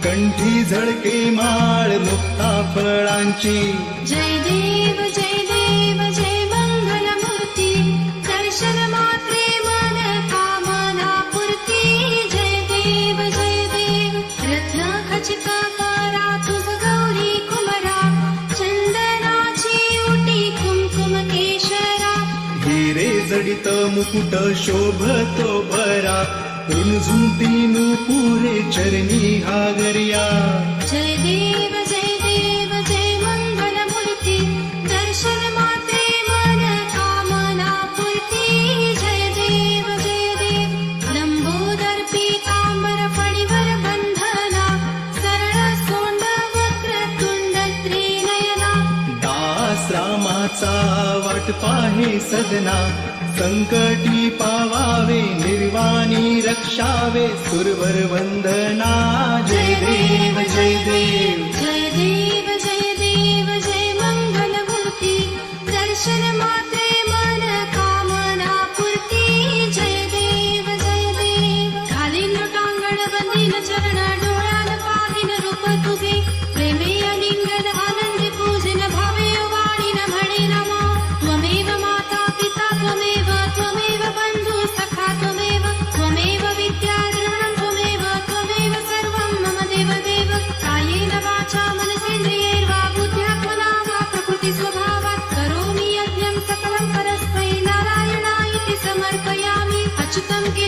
कंठी झळके माळ मुक्ता फळांची जय देव जय मंगलमूर्ती दर्शन मात्रे मन कामना पूर्ती जय देव रत्न खचित करा तुझ गौरी कुमरा चंदनाची उटी कुमकुम केशरा हिरे जडित मुकुट शोभतो बरा रुणझुंती नुपुरे चरणी हागरिया जय देव जय मंगलमूर्ती दर्शन मात्रे मन कामना पूर्ती जय देव लंबोदर पीतांबर फणीवर बंधना सरळ सोंड वक्र तुंड त्रिनयना दास रामाचा वाट पाहे सदना संकटी पावावे निर्वाणी रक्षावे सुरवर वंदना जय देव जय देव जय मंगलमूर्ती दर्शन मात्रे मन कामना पूर्ती जय देव खालील लोटांगण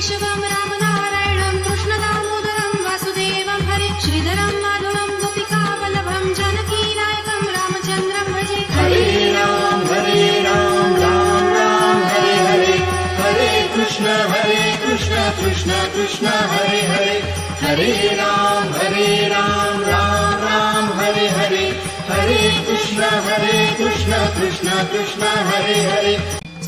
केशवं रामनारायणं कृष्णदामोदरं वासुदेवं हरे श्रीधरं माधवं गोपिकावल्लभं जानकीनायकं रामचन्द्रं भजे हरे राम राम राम हरे हरे हरे कृष्ण कृष्ण कृष्ण हरे हरे हरे राम राम राम हरे हरे हरे कृष्ण कृष्ण कृष्ण हरे हरे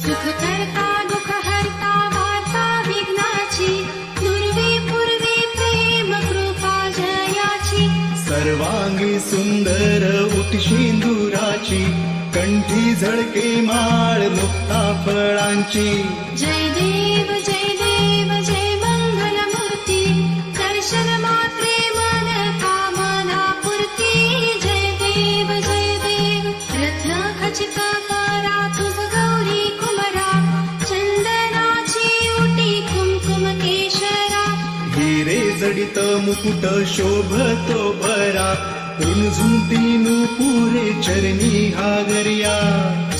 सुख करता दुःख हरता वार्ता विघ्नाची दुर्वी पूर्वी प्रेम कृपा जयाची सर्वांगी सुंदर उटशिंदुराची कंठी झळके माळ मुक्ता फळांची जय देव जय मंगलमूर्ती दर्शन मात्रे मन कामना पूर्ती जय देव रत्न खचित करा तुझ गौरी कुमरा चंदनाची उटी कुमकुम केशरा हिरे जडित मुकुट शोभतो बरा रुणझुंती पुरे चरणी हागरिया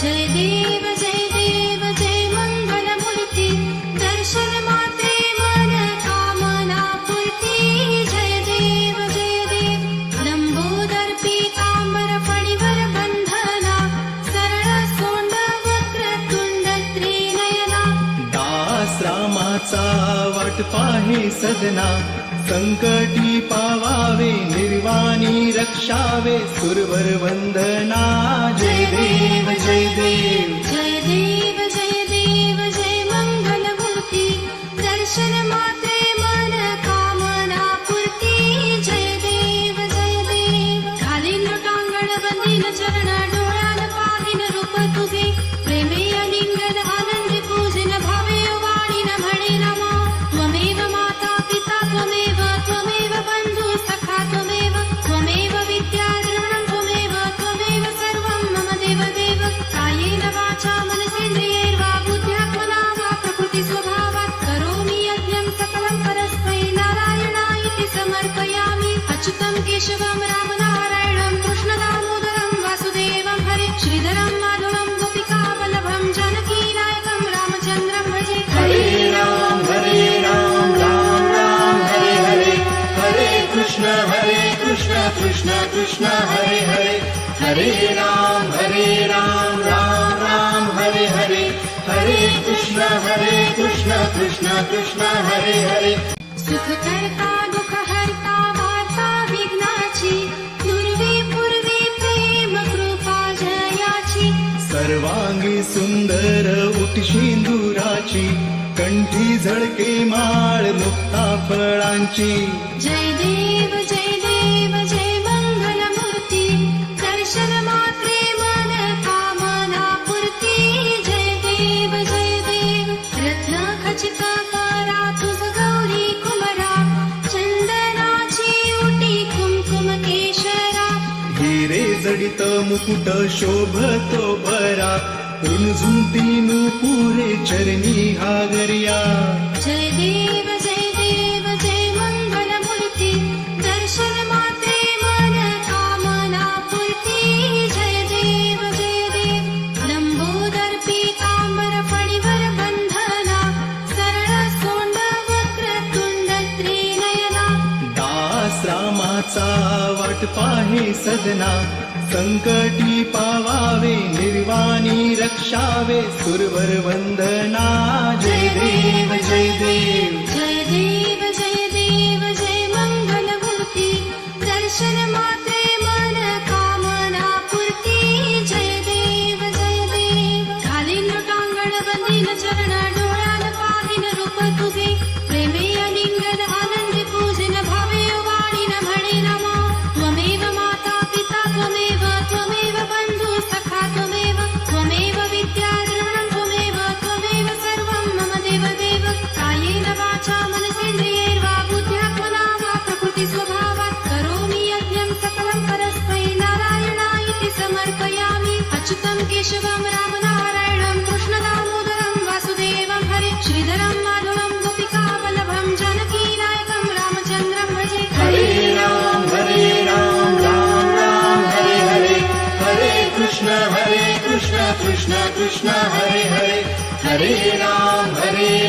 जय देव जय मंगलमूर्ती दर्शन मात्रे मन कामना पूर्ती जय देव लंबोदर पीतांबर फणीवर बंधना सरळ सोंड वक्रतुंड त्रिनयना दास रामाचा वाट पाहे सदना संकटी पावावे निर्वाणी रक्षावे सुरवर वंदना जय देव जय मंगलमूर्ती दर्शन मात्रे मन कामना पूर्ती जय देव घालीन लोटांगण बंदीन चरण डोळ्यान पाहिन रूप तुझे प्रेमे अलिंगन आनंदी पूजिन भावे वाणीन म्हणे नमा त्वमेव माता पिता त्वमेव बंधु सखा त्वमेव विद्या द्रविणं त्वमेव सर्वं मम देव कायेन वाचा मनसेन्द्रियैर्वा बुद्ध्यात्मना वा प्रकृति स्वभावात् करोमि यज्ञं सकलं परस्मै नारायणायति समर्पयामि अच्युतं केशवं रामनारायणं कृष्णदामोदरं वासुदेवं हरे श्रीधरं माधवं गोपिकावल्लभं जानकीनायकं रामचन्द्रं भजे हरे राम हरे कृष्ण कृष्ण कृष्ण हरे हरे हरे राम राम हरे हरे हरे कृष्ण कृष्ण कृष्ण हरे हरे सुख करता दुःख हरता वार्ता विघ्नाची दुर्वी पूर्वी प्रेम कृपा जयाची सर्वांगी सुंदर उटशिंदुराची कंठी झळके माळ मुक्ता फळांची जय देव जय मंगलमूर्ती दर्शन मात्रे मन कामना पूर्ती जय देव रत्न खचित करा तुझ गौरी कुमरा चंदनाची उटी कुमकुम केशरा हिरे जडित मुकुट शोभतो बरा रुणझुंती पुरे चरणी हागरिया जय देव जय मंगलमूर्ती दर्शन मात्रे मन कामना पूर्ती जय देव लंबोदर पीतांबर फणीवर बंधना सरळ सोंड वक्रतुंड त्रिनयना दास रामाचा वाट पाहे सदना संकटी पावावे निर्वाणी रक्षावे सुरवर वंदना जय देव जय मंगलमूर्ती दर्शन मात्रे मन कामना पूर्ती जय देव घालीन लोटांगण बंदीन चरण डोळ्यान पाहिन रूप तुझे प्रेमे अलिंगन आनंदी पूजिन भावे वाणीन म्हणे नमा त्वमेव माता पिता त्वमेव बंधु सखा त्वमेव विद्या द्रविणं त्वमेव सर्वं मम देव कायेन वाचा मनसेन्द्रियैर्वा बुद्ध्यात्मना वा प्रकृति स्वभावात् करोमि यज्ञं सकलं परस्मै नारायणायति समर्पयामि अच्युतं केशवं रामनारायणं कृष्णदामोदरं वासुदेवं हरे श्रीधरं माधवं गोपिकावल्लभं जानकीनायकं रामचन्द्रं भजे हरे राम हरे हरे कृष्ण कृष्ण कृष्ण हरे हरे हरे राम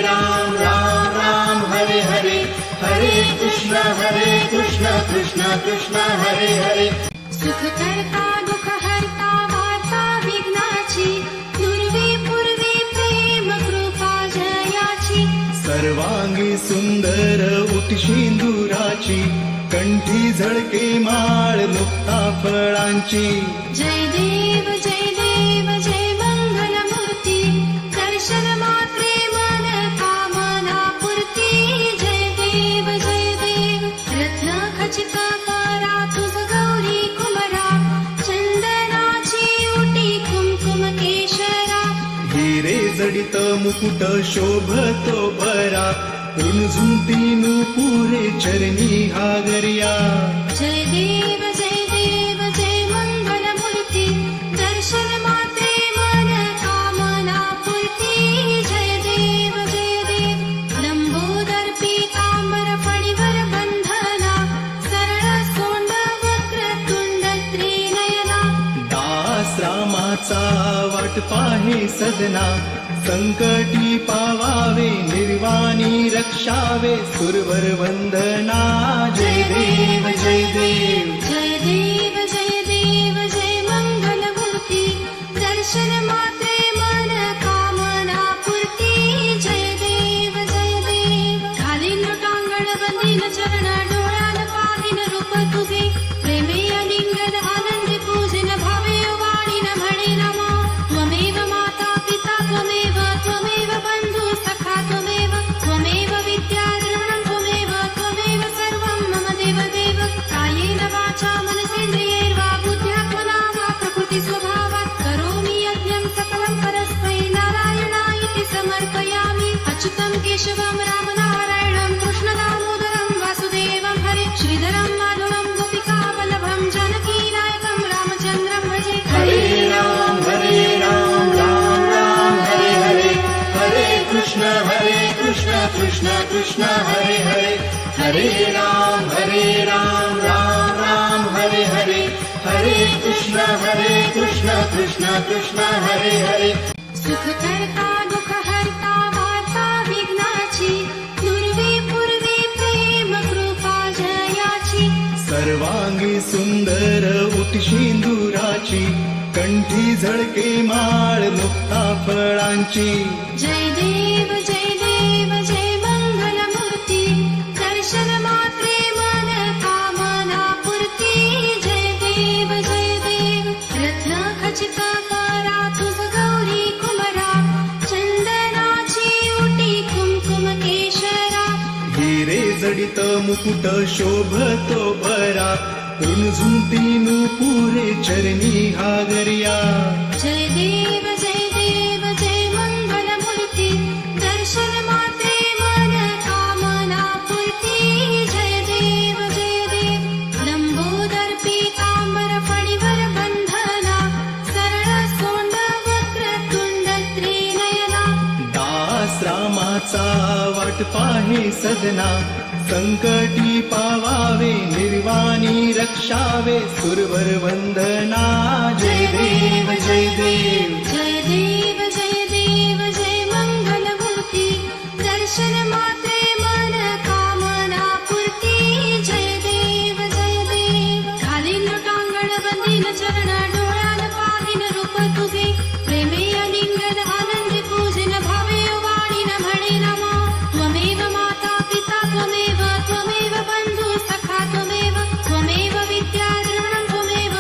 राम कृष्ण हरे हरे सुख करता दुःख हरता वार्ता विघ्नाची दुर्वी पूर्वी प्रेम कृपा जयाची सर्वांगी सुंदर उटशिंदुराची कंठी झळके माळ मुक्ता फळांची जय देव जय मंगल मूर्ती दर्शन मात्रे मन कामना पूर्ती जय देव रत्न खचित करा तुझ गौरी कुमरा चंदनाची उटी कुमकुम केशरा हिरे जडित मुकुट शोभतो बरा रुणझुंतीनु पुरे चरणी हागर्या जय देव जय मंगल मूर्ती दर्शन मात्रे मन कामना पूर्ती जय देव लंबोदर पीतांबर फणीवर बंधना सरळ सोंड वक्र तुंड त्रिनयना दास रामाचा वाट पाहे सदना संकटी पावावे निर्वाणी रक्षावे सुरवर वंदना जय देव जय देव जय मंगल मूर्ती दर्शन मात्रे मन कामना पूर्ती जय देव खालील लोटांगण बंदीन चरण डोळ्यान पाहिन रूप तुझे प्रेमे अलिंगन आनंदी पूजिन भावे वाणीन म्हणे नमा त्वमेव माता पिता त्वमेव बंधु सखा त्वमेव विद्या द्रविणं त्वमेव सर्वं मम देव कायेन वाचा मनसेन्द्रियैर्वा बुद्ध्यात्मना वा प्रकृति स्वभावात् करोमि यज्ञं सकलं परस्मै नारायणायति समर्पयामि अच्युतं केशवं रामनारायणं कृष्णदामोदरं वासुदेवं हरे श्रीधरं माधवं गोपिकावल्लभं जानकीनायकं रामचन्द्रं भजे हरे राम राम राम हरे हरे हरे कृष्ण कृष्ण कृष्ण हरे हरे राम राम राम हरे हरे हरे कृष्ण कृष्ण कृष्ण हरे हरे सुख करता दुःख हरता वार्ता विघ्नाची दुर्वी पूर्वी प्रेम कृपा जयाची सर्वांगी सुंदर उटशिंदुराची कंठी झळके माळ मुक्ता फळांची जय देव जय मंगल मूर्ती दर्शन मात्रे मन कामना पूर्ती जय देव रत्न खचित करा तुझ गौरी कुमरा चंदनाची उटी कुमकुम केशरा हिरे जडित मुकुट शोभतो बरा रुणझुंतीनु पुरे चरणी हागर्या जय देव जय मंगल मूर्ती दर्शन मात्रे मन कामना पूर्ती जय देव लंबोदर पीतांबर फणीवर बंधना सरळ सोंड वक्र तुंड त्रिनयना दास रामाचा वाट पाहे सदना संकटी पावावे निर्वाणी रक्षावे सुरवर वंदना जय देव जय मंगल मूर्ती दर्शन मात्रे मन कामना पूर्ती जय देव खालील लोटांगण बंदीन चरण डोळ्यान पाहिन रूप तुझे प्रेमे अलिंगन आनंदी पूजिन भावे वाणीन म्हणे नमा त्वमेव माता पिता त्वमेव बंधु सखा त्वमेव विद्या द्रविणं त्वमेव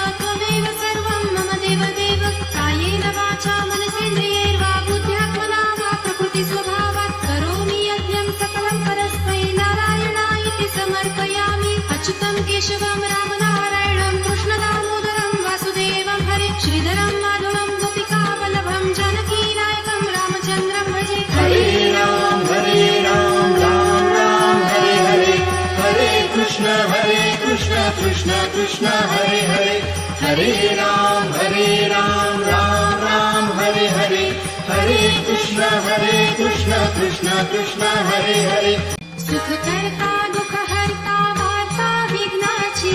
सर्वं मम देव कायेन वाचा मनसेन्द्रियैर्वा बुद्ध्यात्मना वा प्रकृति स्वभावात् करोमि यज्ञं सकलं परस्मै नारायणायति समर्पयामि अच्युतं केशवं रामनारायणं कृष्णदामोदरं वासुदेवं हरे श्रीधरं माधवं गोपिकावल्लभं जानकीनायकं रामचन्द्रं भजे हरे राम राम हरे हरे हरे कृष्ण कृष्ण कृष्ण हरे हरे राम राम हरे हरे हरे कृष्ण कृष्ण कृष्ण हरे हरे सुख करता दुःख हरता वार्ता विघ्नाची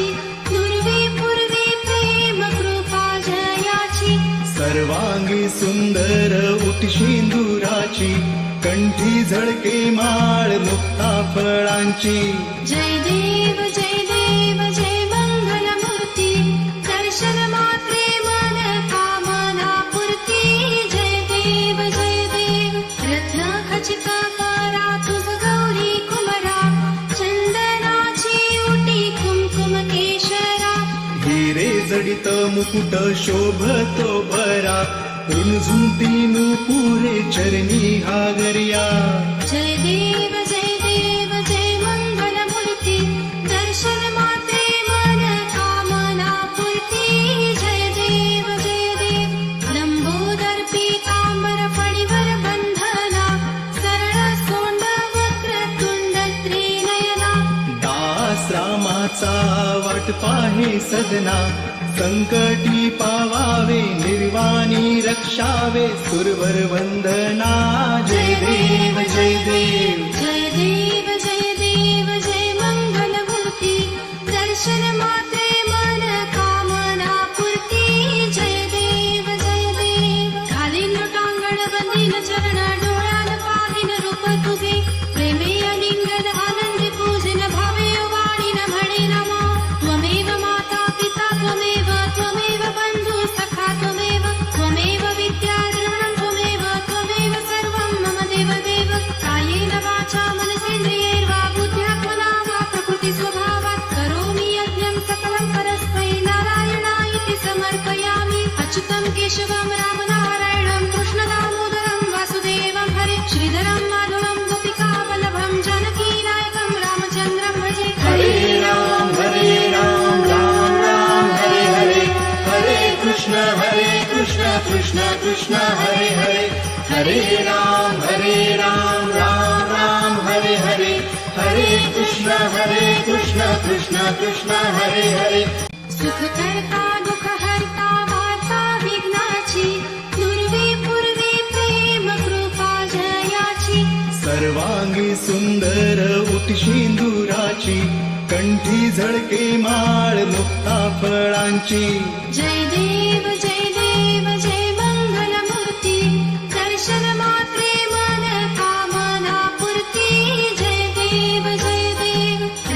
दुर्वी पूर्वी प्रेम कृपा जयाची सर्वांगी सुंदर उटशिंदुराची कंठी झळके माळ मुक्ता फळांची जय देव जय जडित मुकुट शोभतो बरा रुणझुंती पुरे चरणी हागरिया जय देव जय मंगलमूर्ती दर्शन मात्रे मन कामना पूर्ती जय देव लंबोदर पीतांबर फणीवर बंधना सरळ सोंड वक्रतुंड त्रिनयना दास रामाचा वाट पाहे सदना संकटी पावावे निर्वाणी रक्षावे सुरवर वंदना जय देव जय देव जय मंगलमूर्ती दर्शन मात्रे मन कामना पूर्ती जय देव खालील लोटांगण बंदीन चरण डोळ्यान पाहिन रूप तुझे प्रेमे अलिंगन आनंदी पूजन भावे वाणीन म्हणे नमा त्वमेव माता पिता त्वमेव बंधु सखा त्वमेव विद्या द्रविणं त्वमेव सर्वं मम देव कायेन वाचा मनसेन्द्रियैर्वा बुद्ध्यात्मना वा प्रकृति स्वभावात् करोमि यज्ञं सकलं परस्मै नारायणायति समर्पयामि अच्युतं केशवं रामनारायणं कृष्णदामोदरं वासुदेवं हरे श्रीधरं माधवं गोपिकावल्लभं जानकीनायकं रामचन्द्रं भजे हरे राम राम राम हरे हरे हरे कृष्ण कृष्ण कृष्ण हरे हरे राम राम राम हरे हरे हरे कृष्ण कृष्ण कृष्ण हरे हरे सुख करता दुःख हरता वार्ता विघ्नाची दुर्वी पूर्वी प्रेम कृपा जयाची सर्वांगी सुंदर उटशिंदुराची कंठी झळके माळ मुक्ता फळांची जय देव जय मंगलमूर्ती दर्शन मात्रे मन कामना पूर्ती जय देव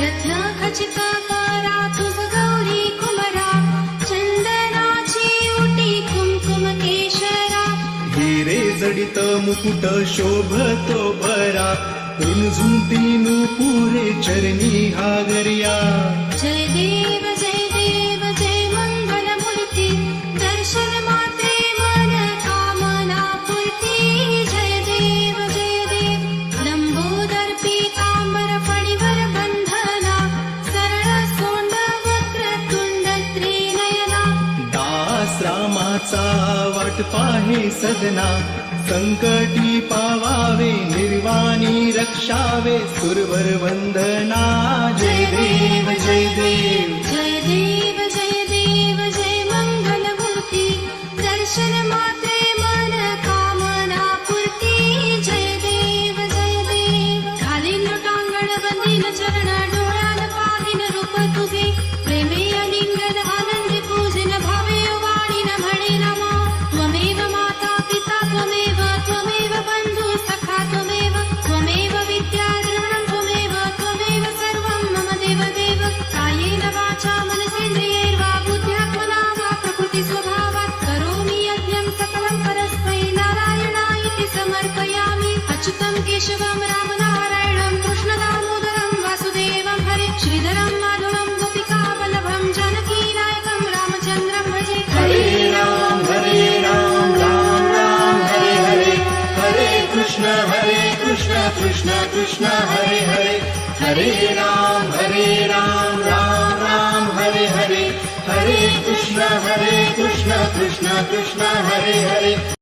रत्न खचित करा तुझ गौरी कुमरा चंदनाची उटी कुमकुम केशरा हिरे जडित मुकुट शोभतो बरा रुणझुंती पुरे चरणी हागरिया जय देव जय मंगलमूर्ती दर्शन मात्रे मन कामना पूर्ती जय देव लंबोदर पीतांबर फणीवर बंधना सरळ सोंड वक्रतुंड त्रिनयना दास रामाचा वाट पाहे सदना संकटी पावावे निर्वाणी रक्षावे सुरवर वंदना जय देव जय मंगलमूर्ती दर्शन मात्रे मन कामना पूर्ती जय देव खालील लोटांगण बंदीन चरण डोळ्यान पाहिन रूप तुझे प्रेमे अलिंगन आनंदी पूजन भावे वाणीन म्हणे नमा त्वमेव माता पिता त्वमेव बंधु सखा त्वमेव विद्या द्रविणं त्वमेव सर्वं मम देव कायेन वाचा मनसेन्द्रियैर्वा बुद्ध्यात्मना वा प्रकृति स्वभावात् करोमि यज्ञं सकलं परस्मै नारायणायति समर्पयामि अच्युतं केशवं रामनारायणं कृष्णदामोदरं वासुदेवं हरे श्रीधरं माधवं गोपिकावल्लभं जानकीनायकं रामचन्द्रं भजे हरे राम राम हरे हरे हरे कृष्ण कृष्ण हरे हरे राम राम हरे हरे हरे कृष्ण कृष्ण हरे हरे